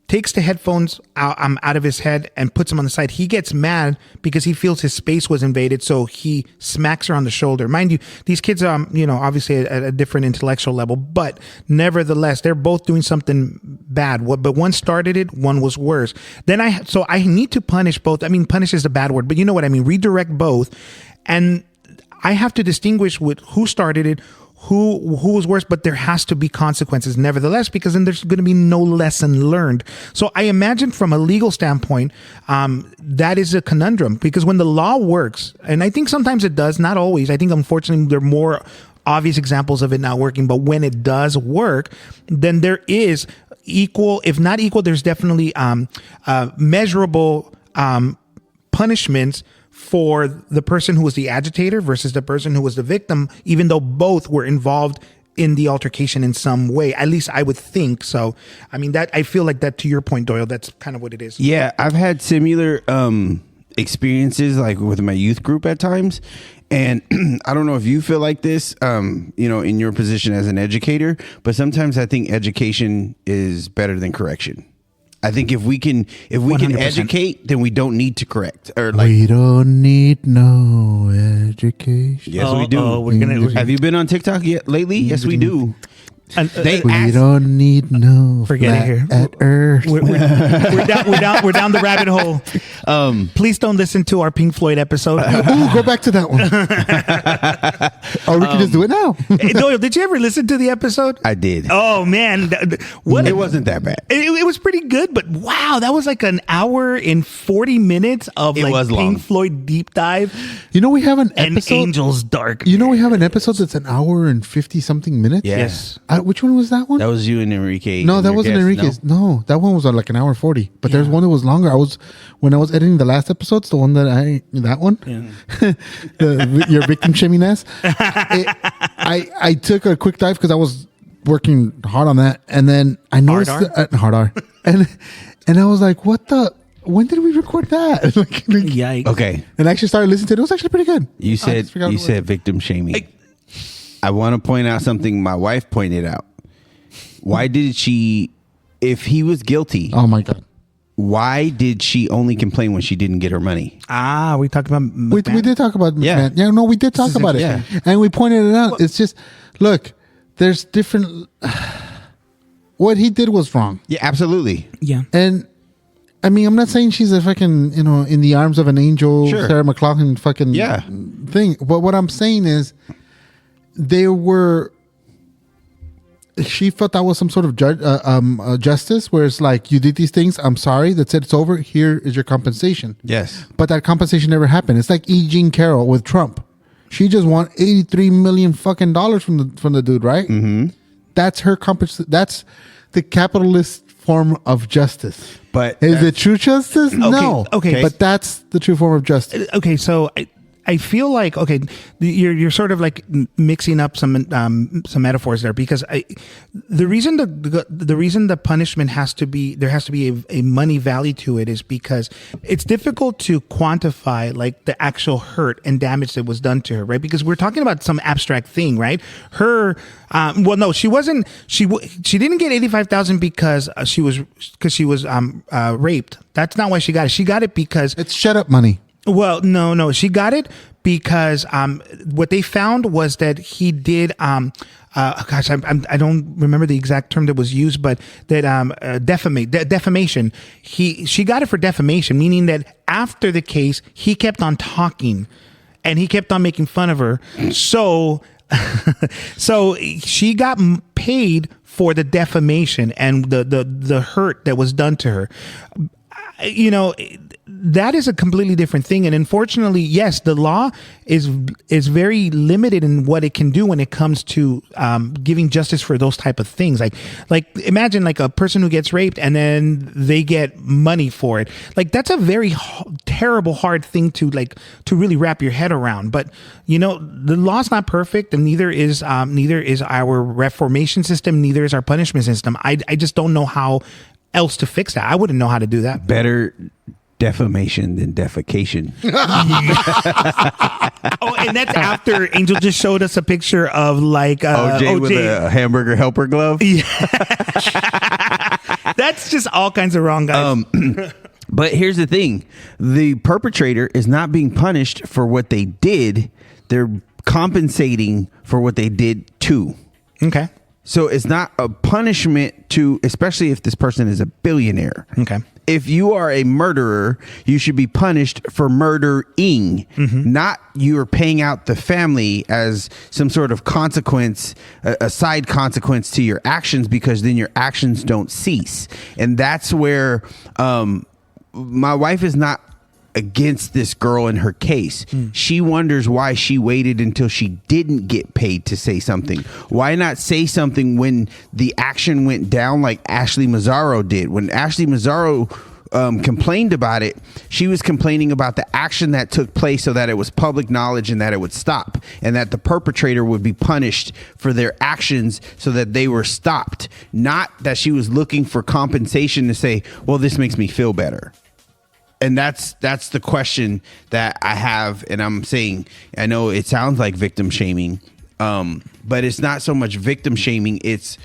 takes the headphones out of his head and puts them on the side. He gets mad because he feels his space was invaded, so he smacks her on the shoulder. Mind you, these kids are, obviously at a different intellectual level, but nevertheless, they're both doing something bad. But one started it, one was worse. Then I need to punish both. I mean, punish is a bad word, but you know what I mean. Redirect both, and I have to distinguish with who started it, who was worse, but there has to be consequences nevertheless, because then there's going to be no lesson learned. So I imagine from a legal standpoint, that is a conundrum, because when the law works, and I think sometimes it does, not always. I think unfortunately there are more obvious examples of it not working, but when it does work, then there is equal, if not equal, there's definitely measurable punishments for the person who was the agitator versus the person who was the victim, even though both were involved in the altercation in some way. At least I would think so. I mean, that I feel like that, to your point, Doyle, that's kind of what it is. Yeah, I've had similar experiences like with my youth group at times. And I don't know if you feel like this, in your position as an educator, but sometimes I think education is better than correction. I think if we can 100%. Educate, then we don't need to correct. Or like, we don't need no education. Yes, we do. Have you been on TikTok yet lately? Yes, we do. And, we don't need no forget it here at Earth. We're down the rabbit hole. Please don't listen to our Pink Floyd episode. Ooh, go back to that one. Or we can just do it now. Hey, Doyle, did you ever listen to the episode? I did. Oh man, it wasn't that bad. It was pretty good, but wow, that was like an hour and 40 minutes of like Pink Floyd deep dive. We have an episode, and Angel's Dark. We have an episode that's an hour and 50 something minutes. Yes. Which one was that one? That was you and Enrique. No, that wasn't Enrique's. No, that one was like an hour 40. But there's one that was longer. When I was editing the last episodes, the one that one, your victim shaming ass. I took a quick dive because I was working hard on that, and then I noticed hard R, and I was like, what the. When did we record that? Yikes. Okay. And I actually started listening to it. It was actually pretty good. You said victim shaming. I want to point out something my wife pointed out. Why did she, if he was guilty? Oh my God. Why did she only complain when she didn't get her money? We talked about McMahon. We did talk about McMahon. Yeah, no, we did talk about it. Yeah. And we pointed it out. It's just, look, there's different, what he did was wrong. Yeah, absolutely. Yeah. And I mean, I'm not saying she's a fucking, in the arms of an angel, sure. Sarah McLachlan fucking thing. But what I'm saying is, she felt that was some sort of justice, where it's like, you did these things, I'm sorry, that's it, it's over, here is your compensation. Yes. But that compensation never happened. It's like E. Jean Carroll with Trump. She just won $83 million fucking dollars from the dude, right? Mm-hmm. That's her compensation. That's the capitalist form of justice. But is it true justice? No. Okay. But that's the true form of justice. Okay, so I feel like you're sort of like mixing up some metaphors there, because the reason the punishment has to be a money value to it is because it's difficult to quantify like the actual hurt and damage that was done to her, right? Because we're talking about some abstract thing, right? She wasn't. She didn't get $85,000 because she was raped. That's not why she got it. She got it because it's shut up money. Well, no, she got it because what they found was that he did. I don't remember the exact term that was used, but that defamation. She got it for defamation, meaning that after the case, he kept on talking, and he kept on making fun of her. So she got paid for the defamation and the hurt that was done to her. That is a completely different thing. And unfortunately, yes, the law is very limited in what it can do when it comes to giving justice for those type of things. Like imagine like a person who gets raped and then they get money for it. Like that's a very terrible, hard thing to really wrap your head around. But the law's not perfect, and neither is our reformation system, neither is our punishment system. I just don't know how else to fix that. I wouldn't know how to do that. Better defamation than defecation. And that's after Angel just showed us a picture of like OJ with a hamburger helper glove. Yeah. That's just all kinds of wrong, guys. But here's the thing. The perpetrator is not being punished for what they did. They're compensating for what they did too. Okay. So it's not a punishment to, especially if this person is a billionaire. Okay. If you are a murderer, you should be punished for murdering, not you're paying out the family as some sort of consequence, a side consequence to your actions, because then your actions don't cease. And that's where my wife is not against this girl in her case. She wonders why she waited until she didn't get paid to say something. Why not say something when the action went down like Ashley Mazzaro did? When Ashley Mazzaro complained about it, she was complaining about the action that took place so that it was public knowledge and that it would stop, and that the perpetrator would be punished for their actions so that they were stopped. Not that she was looking for compensation to say, well, this makes me feel better. And that's the question that I have. And I'm saying, I know it sounds like victim shaming, but it's not so much victim shaming. It's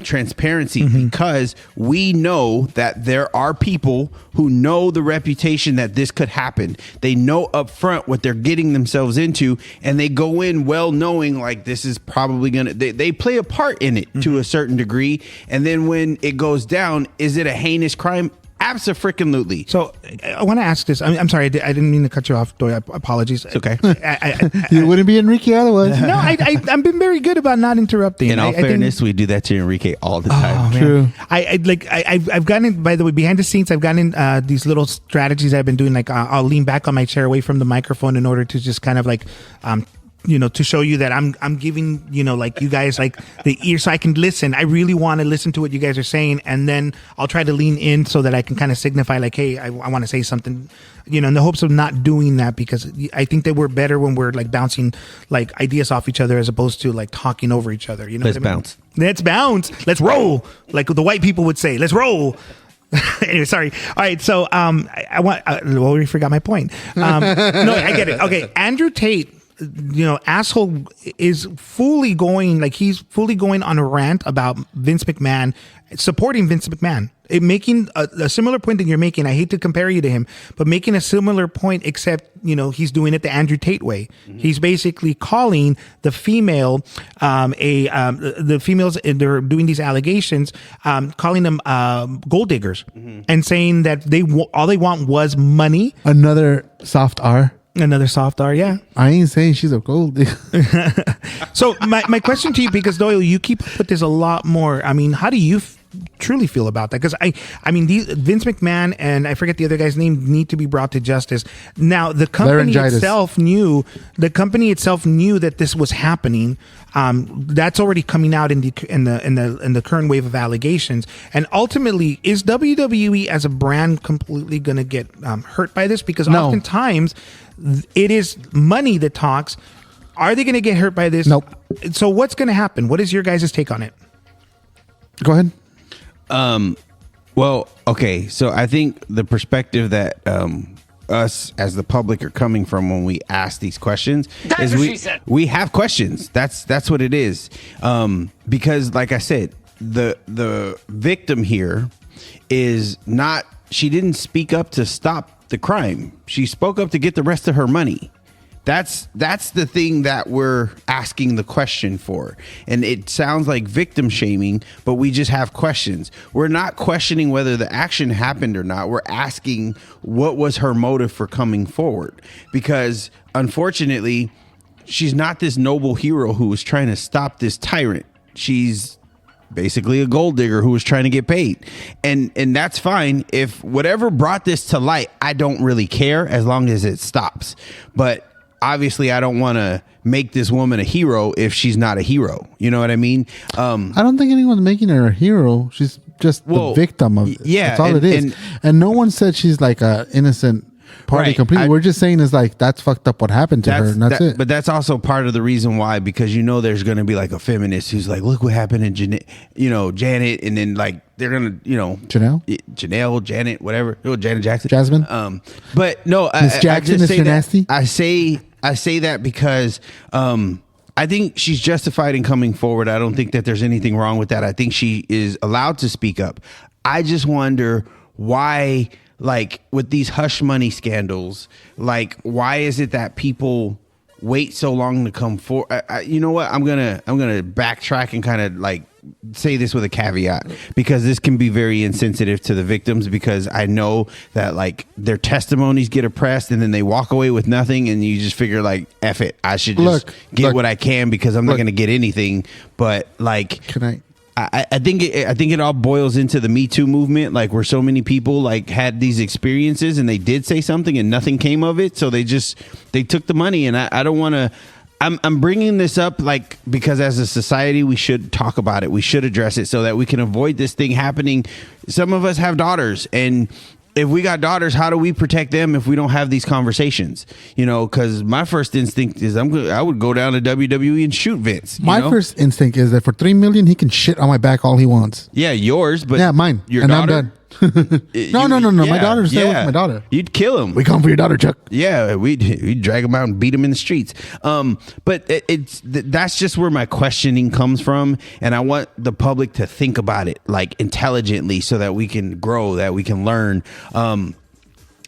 transparency, because we know that there are people who know the reputation that this could happen. They know up front what they're getting themselves into, and they go in well knowing like this is probably gonna, they play a part in it to a certain degree. And then when it goes down, is it a heinous crime? Abso-freaking-lutely. So I want to ask this. I'm sorry. I didn't mean to cut you off, Doy. Apologies. It's okay. You wouldn't be Enrique otherwise. No, I've been very good about not interrupting. In all fairness, we do that to Enrique all the time. True. I've gotten, by the way, behind the scenes, I've gotten these little strategies I've been doing. Like I'll lean back on my chair away from the microphone in order to just kind of like to show you that I'm giving, like you guys like the ear so I can listen. I really want to listen to what you guys are saying. And then I'll try to lean in so that I can kind of signify like, hey, I want to say something, in the hopes of not doing that, because I think that we're better when we're like bouncing like ideas off each other as opposed to like talking over each other. Let's bounce. Let's bounce. Let's roll. Like the white people would say, let's roll. Anyway, sorry. All right. So I want, we forgot my point. No, I get it. Okay. Andrew Tate, asshole is fully going, like he's fully going on a rant about Vince McMahon, supporting Vince McMahon, making a similar point that you're making. I hate to compare you to him, but making a similar point, except, he's doing it the Andrew Tate way. He's basically calling the female, the females, they're doing these allegations, calling them gold diggers, and saying that all they want was money. Another soft R. Another soft R, yeah. I ain't saying she's a gold digger. So my question to you, because Doyle, you keep with this a lot more. I mean, how do you truly feel about that? Because I mean, Vince McMahon and I forget the other guy's name need to be brought to justice. Now, the company itself knew that this was happening. That's already coming out in the current wave of allegations. And ultimately, is WWE as a brand completely going to get hurt by this? Because oftentimes it is money that talks. Are they going to get hurt by this? Nope. So what's going to happen? What is your guys' take on it? Go ahead. Well, okay. So I think the perspective that us as the public are coming from when we ask these questions is we have questions. That's what it is. Because like I said, the victim here is not, she didn't speak up to stop the crime. She spoke up to get the rest of her money. That's the thing that we're asking the question for. And it sounds like victim shaming, but we just have questions. We're not questioning whether the action happened or not. We're asking what was her motive for coming forward. Because unfortunately, she's not this noble hero who was trying to stop this tyrant. She's basically a gold digger who was trying to get paid. And that's fine. If whatever brought this to light, I don't really care as long as it stops. But obviously, I don't want to make this woman a hero if she's not a hero. You know what I mean? I don't think anyone's making her a hero. She's just the victim of it. Yeah, that's all it is. And no one said she's like a innocent party completely. We're just saying is like that's fucked up what happened to her, and that's it. But that's also part of the reason why, because there's going to be like a feminist who's like, look what happened in Janet, and then like they're gonna Janelle, Janet, whatever, Janet Jackson, Jasmine. But no, Miss Jackson, Mr. Nasty. I say that because I think she's justified in coming forward. I don't think that there's anything wrong with that. I think she is allowed to speak up. I just wonder why, like with these hush money scandals, like why is it that people wait so long to come forward? You know what? I'm gonna backtrack and kind of like say this with a caveat, because this can be very insensitive to the victims, because I know that like their testimonies get oppressed and then they walk away with nothing, and you just figure like, F it, I should just get what I can because I'm not going to get anything. But like, can I I think it all boils into the Me Too movement, like where so many people like had these experiences and they did say something and nothing came of it. So they took the money, and I don't want to. I'm bringing this up like because as a society we should talk about it. We should address it so that we can avoid this thing happening. Some of us have daughters, and if we got daughters, how do we protect them if we don't have these conversations? You know, because my first instinct is I would go down to WWE and shoot Vince. My first instinct is that for $3 million, he can shit on my back all he wants. Yeah, yours, but yeah, mine. Your and daughter. I'm done. No. My daughter's staying with my daughter. You'd kill him. We come for your daughter, Chuck. Yeah, we'd drag him out and beat him in the streets. But that's just where my questioning comes from, and I want the public to think about it like intelligently so that we can grow, that we can learn.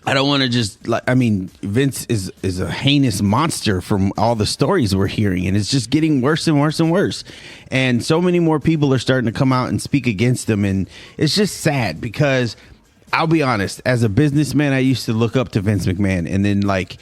I don't want to just like. I mean, Vince is a heinous monster from all the stories we're hearing, and it's just getting worse and worse and worse. And so many more people are starting to come out and speak against him, and it's just sad because I'll be honest. As a businessman, I used to look up to Vince McMahon, and then like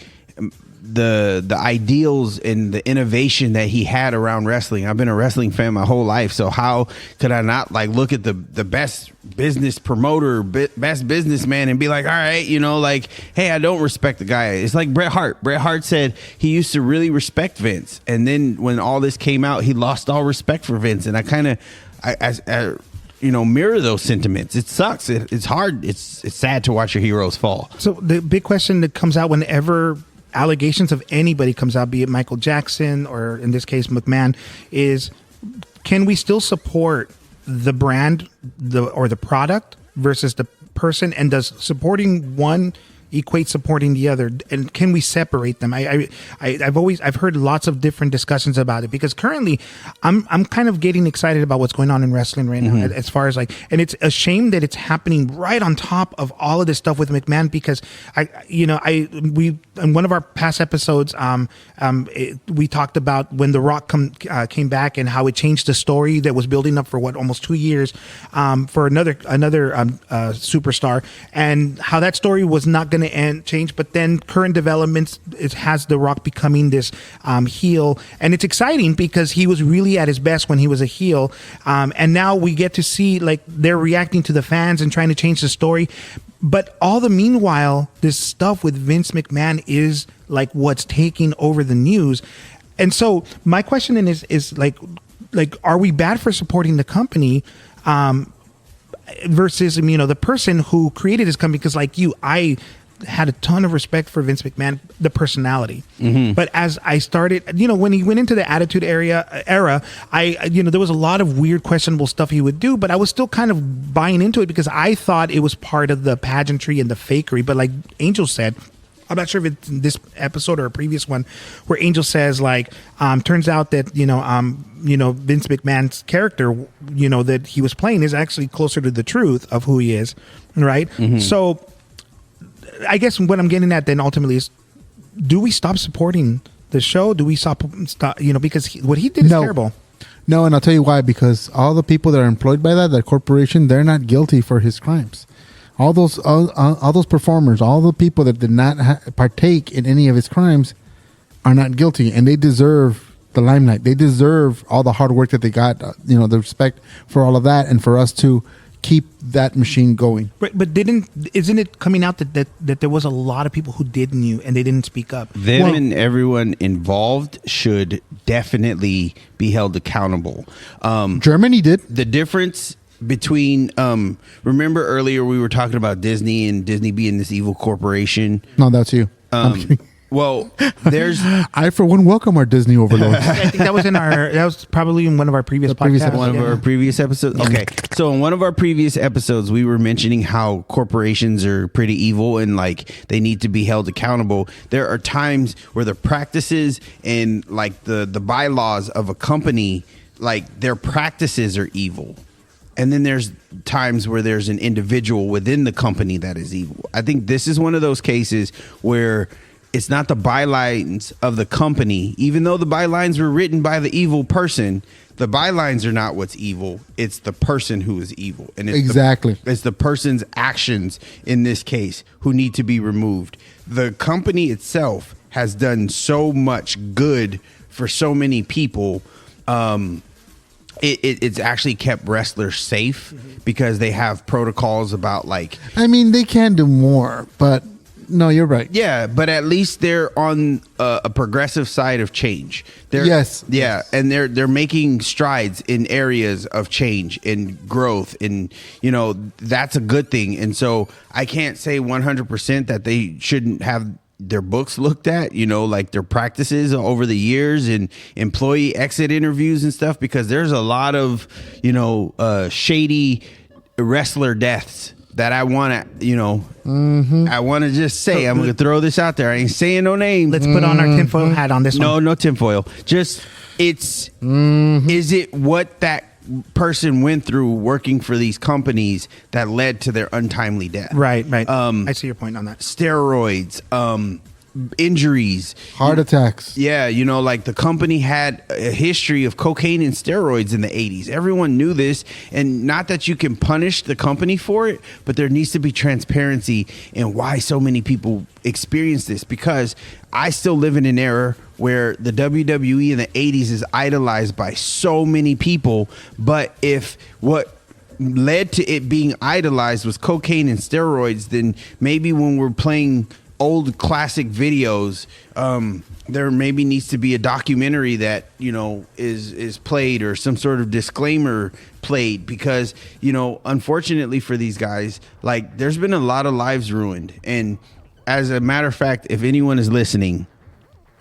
the ideals and the innovation that he had around wrestling. I've been a wrestling fan my whole life, so how could I not like look at the best business promoter, best businessman, and be like, all right, you know, like, hey, I don't respect the guy. It's like Bret Hart. Bret Hart said he used to really respect Vince, and then when all this came out, he lost all respect for Vince. And I kind of, you know, mirror those sentiments. It sucks. It's hard. It's sad to watch your heroes fall. So the big question that comes out whenever allegations of anybody comes out, be it Michael Jackson or in this case McMahon, is can we still support the brand or the product versus the person, and does supporting one equate supporting the other, and can we separate them? I've heard lots of different discussions about it, because currently I'm kind of getting excited about what's going on in wrestling right now, as far as like, and it's a shame that it's happening right on top of all of this stuff with McMahon, because we in one of our past episodes we talked about when The Rock came back and how it changed the story that was building up for almost 2 years for another superstar, and how that story was not going to change. But then current developments, it has The Rock becoming this heel, and it's exciting because he was really at his best when he was a heel, and now we get to see like they're reacting to the fans and trying to change the story. But all the meanwhile, this stuff with Vince McMahon is like what's taking over the news. And so my question is like are we bad for supporting the company versus, you know, the person who created this company? Because like you, I had a ton of respect for Vince McMahon, the personality. But as I started, you know, when he went into the Attitude Era, there was a lot of weird, questionable stuff he would do, but I was still kind of buying into it because I thought it was part of the pageantry and the fakery. But like Angel said, I'm not sure if it's in this episode or a previous one, where Angel says like, turns out that, Vince McMahon's character, you know, that he was playing is actually closer to the truth of who he is. Right. So I guess what I'm getting at then ultimately is, do we stop supporting the show? Do we stop because what he did is terrible. No, and I'll tell you why. Because all the people that are employed by that corporation, they're not guilty for his crimes. All those performers, all the people that did not partake in any of his crimes are not guilty, and they deserve the limelight. They deserve all the hard work that they got, the respect for all of that, and for us to keep that machine going. Right, but isn't it coming out that there was a lot of people who did knew and they didn't speak up? And everyone involved should definitely be held accountable. Germany did. The difference between remember earlier we were talking about Disney and Disney being this evil corporation. No, that's you. I'm kidding. Well, there's I for one welcome our Disney overlords. I think that was probably in one of our previous podcasts. One of our previous episodes. Okay, so in one of our previous episodes, we were mentioning how corporations are pretty evil and like they need to be held accountable. There are times where the practices and like the bylaws of a company, like their practices are evil. And then there's times where there's an individual within the company that is evil. I think this is one of those cases where it's not the bylines of the company. Even though the bylines were written by the evil person, the bylines are not what's evil. It's the person who is evil. And it's it's the person's actions in this case who need to be removed. The company itself has done so much good for so many people. it's actually kept wrestlers safe because they have protocols about like. I mean, they can do more, but no, you're right. Yeah, but at least they're on a progressive side of change. Yes. Yeah, and they're making strides in areas of change and growth, and that's a good thing. And so I can't say 100% that they shouldn't have their books looked at, like their practices over the years and employee exit interviews and stuff, because there's a lot of shady wrestler deaths that I want to, I want to just say, I'm going to throw this out there. I ain't saying no names. Let's put on our tinfoil hat on this one. No tinfoil. Just, is it what that person went through working for these companies that led to their untimely death? Right. I see your point on that. Steroids, injuries, heart attacks. Yeah, like the company had a history of cocaine and steroids in the 80s. Everyone knew this, and not that you can punish the company for it, but there needs to be transparency in why so many people experience this, because I still live in an era where the WWE in the 80s is idolized by so many people, but if what led to it being idolized was cocaine and steroids, then maybe when we're playing old classic videos, there maybe needs to be a documentary that is played, or some sort of disclaimer played, because unfortunately for these guys, like, there's been a lot of lives ruined. And as a matter of fact, if anyone is listening,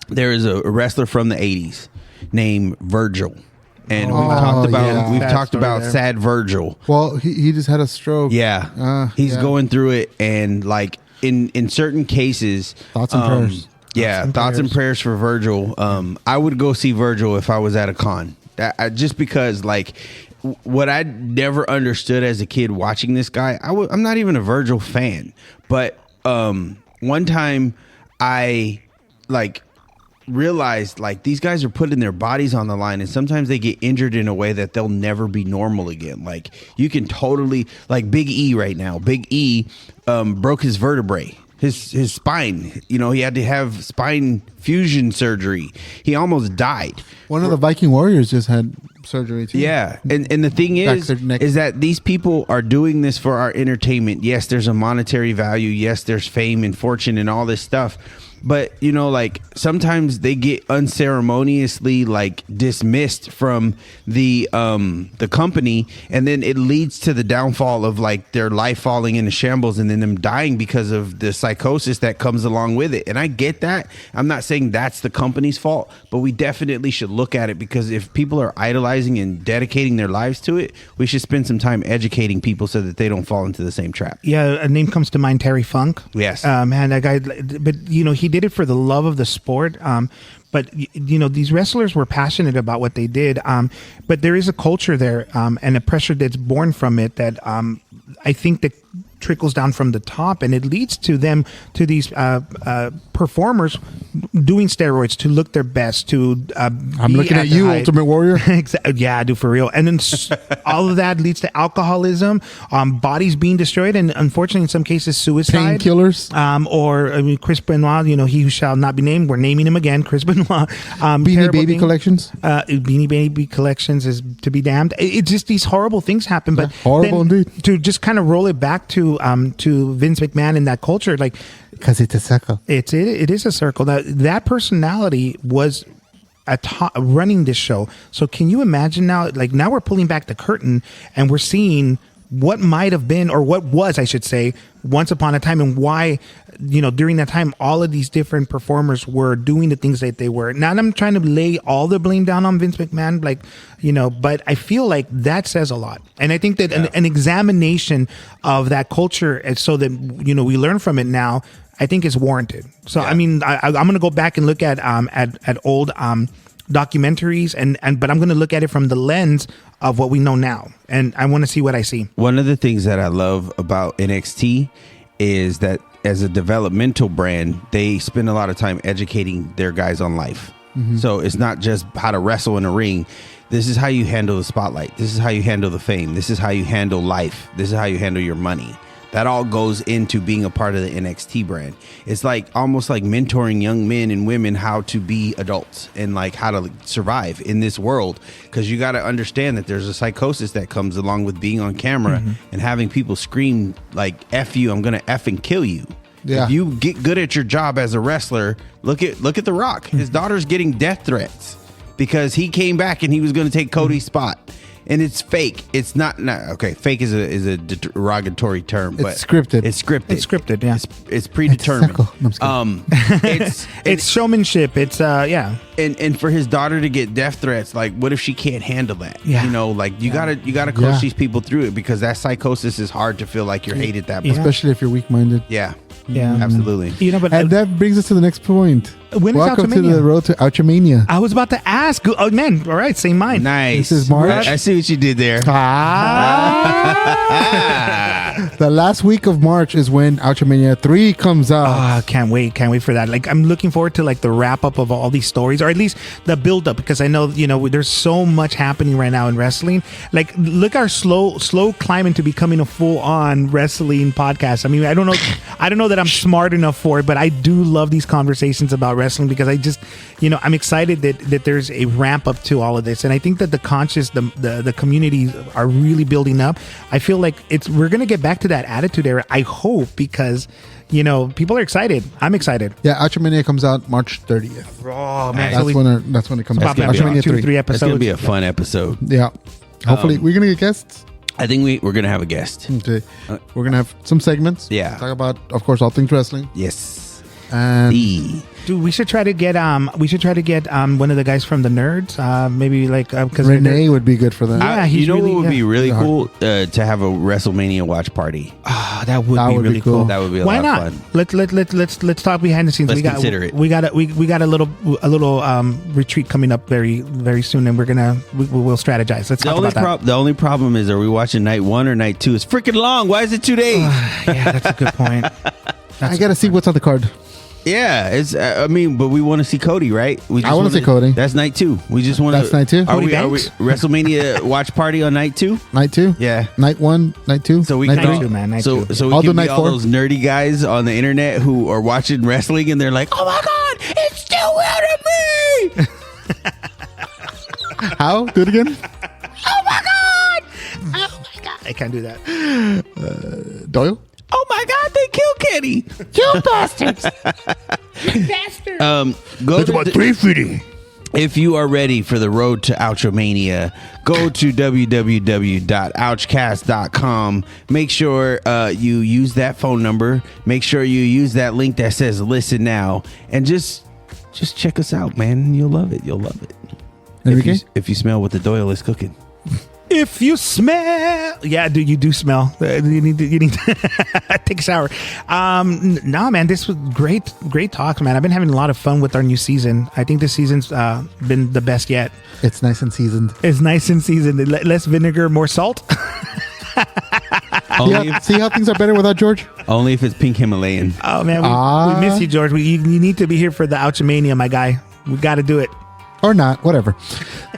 there is a wrestler from the 80s named Virgil, and we've talked about sad Virgil. Well, he just had a stroke. He's going through it, and like in certain cases, thoughts and prayers. Thoughts and prayers for Virgil. I would go see Virgil if I was at a con, just because, like, what I never understood as a kid watching this guy, I'm not even a Virgil fan, but one time I realized, like, these guys are putting their bodies on the line, and sometimes they get injured in a way that they'll never be normal again. Like, you can totally, like Big E right now. Big E broke his vertebrae, his spine. He had to have spine fusion surgery. He almost died. One of the Viking warriors just had surgery too. Yeah, and the thing is that these people are doing this for our entertainment. Yes, there's a monetary value. Yes, there's fame and fortune and all this stuff. But, like, sometimes they get unceremoniously, like, dismissed from the company, and then it leads to the downfall of, like, their life falling into shambles, and then them dying because of the psychosis that comes along with it. And I get that. I'm not saying that's the company's fault, but we definitely should look at it, because if people are idolizing and dedicating their lives to it, we should spend some time educating people so that they don't fall into the same trap. Yeah, a name comes to mind, Terry Funk. Yes. Man, that guy, but, he did it for the love of the sport. But these wrestlers were passionate about what they did. But there is a culture there, and a pressure that's born from it that I think that trickles down from the top, and it leads to these performers doing steroids to look their best. I'm looking at you, Ultimate Warrior. Yeah, I do, for real. And then all of that leads to alcoholism, bodies being destroyed, and unfortunately, in some cases, suicide. Painkillers. Or Chris Benoit. He who shall not be named. We're naming him again, Chris Benoit. Beanie Baby collections. Beanie Baby collections is to be damned. It's just these horrible things happen. But horrible indeed. To just kind of roll it back to Vince McMahon and that culture, like, because it's a circle. It is a circle. That personality was running this show. So can you imagine now? Like, now we're pulling back the curtain and we're seeing what might have been, or what was, I should say, once upon a time, and why, during that time, all of these different performers were doing the things that they were. Now, I'm trying to lay all the blame down on Vince McMahon, but I feel like that says a lot. And I think that an examination of that culture, and so that, we learn from it now, I think is warranted. So, I mean, I'm going to go back and look at old documentaries, but I'm going to look at it from the lens of what we know now, and I want to see what I see. One of the things that I love about NXT is that as a developmental brand, they spend a lot of time educating their guys on life. Mm-hmm. So it's not just how to wrestle in a ring. This is how you handle the spotlight. This is how you handle the fame. This is how you handle life. This is how you handle your money. That all goes into being a part of the NXT brand. It's like almost like mentoring young men and women how to be adults and like how to survive in this world. Because you got to understand that there's a psychosis that comes along with being on camera and having people scream like "F you, I'm gonna effing kill you." Yeah. If you get good at your job as a wrestler, look at The Rock. His daughter's getting death threats because he came back and he was going to take Cody's spot. And it's fake. It's not okay. Fake is a derogatory term, but It's scripted. It's scripted. It's scripted, yeah. It's predetermined. No, I'm just kidding. It's showmanship. It's yeah. And for his daughter to get death threats, like what if she can't handle that? Yeah. You know, like you gotta coach Yeah. these people through it because that psychosis is hard to feel like you're hated that much. Especially if you're weak-minded. Yeah. Yeah. Absolutely. You know, but And that brings us to the next point. When is Welcome to Ouchamania? the road to Ouchamania. I was about to ask. Oh man, all right, same mind. Nice. This is March. I see what you did there. The last week of March is when Ouchamania 3 comes out. Can't wait for that. Like I'm looking forward to like the wrap up of all these stories, or at least the build up, because I know there's so much happening right now in wrestling. Like look our slow climb into becoming a full on wrestling podcast. I mean, I don't know that I'm smart enough for it, but I do love these conversations about wrestling because I just I'm excited that there's a ramp up to all of this, and I think that the communities are really building up. I feel like we're gonna get back to that attitude era. I hope, because people are excited. I'm excited. Yeah, Ouchamania comes out March 30th. Oh man, That's when it comes out. probably about Ouchamania 2 to 3 That's gonna episodes. be a fun episode. Yeah. Hopefully, we're gonna get guests. I think we're gonna have a guest. Okay. We're gonna have some segments. Yeah. Talk about, of course, all things wrestling. Yes. And Dude, we should try to get one of the guys from the Nerds. Maybe like because Renee would be good for that. Yeah, he's what really- would be really Yeah. cool to have a WrestleMania watch party. that would be really cool. That would be a Why lot not? of fun. Let's talk behind the scenes. Let's consider it. We got a little retreat coming up very very soon, and we'll strategize. Let's talk about that. The only problem is, are we watching night 1 or night 2? It's freaking long. Why is it 2 days? Yeah, that's a good point. I gotta see what's on the card. Yeah, it's. But we want to see Cody, right? I wanna see Cody. That's night 2. We just want. That's night 2? Are Cody we Banks? WrestleMania watch party on night 2? Night 2? Yeah. Night 1, night 2? So we night can Night all, 2, man, night so 2. so we I'll do can be night all 4. those nerdy guys on the internet who are watching wrestling and they're like, "Oh my god, it's still out of me!" How? Do it again? I can't do that. Doyle? Oh my god, they killed Kenny! You bastards! Go to if you are ready for the road to Ouchamania, go to www.ouchcast.com. Make sure you use that phone number. Make sure you use that link that says "Listen Now," and just check us out, man. You'll love it. You'll love it. Enrique? If you smell what the Doyle is cooking. If you smell, yeah, you do smell. You need to take a shower. No, man, this was great talk, man. I've been having a lot of fun with our new season. I think this season's been the best yet. It's nice and seasoned. It's nice and seasoned. Less vinegar, more salt. See how things are better without George? Only if it's pink Himalayan. Oh man, we miss you, George. You need to be here for the Ouchamania, my guy. We got to do it. Or not, whatever.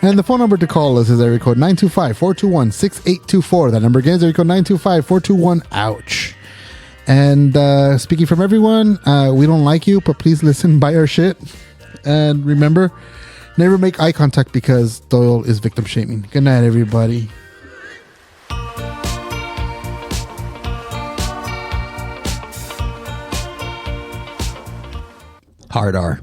And the phone number to call us is area code 925-421-6824. That number again is area code 925-421-OUCH. And speaking from everyone, we don't like you, but please listen, buy our shit. And remember, never make eye contact because Doyle is victim shaming. Good night, everybody. Hard R.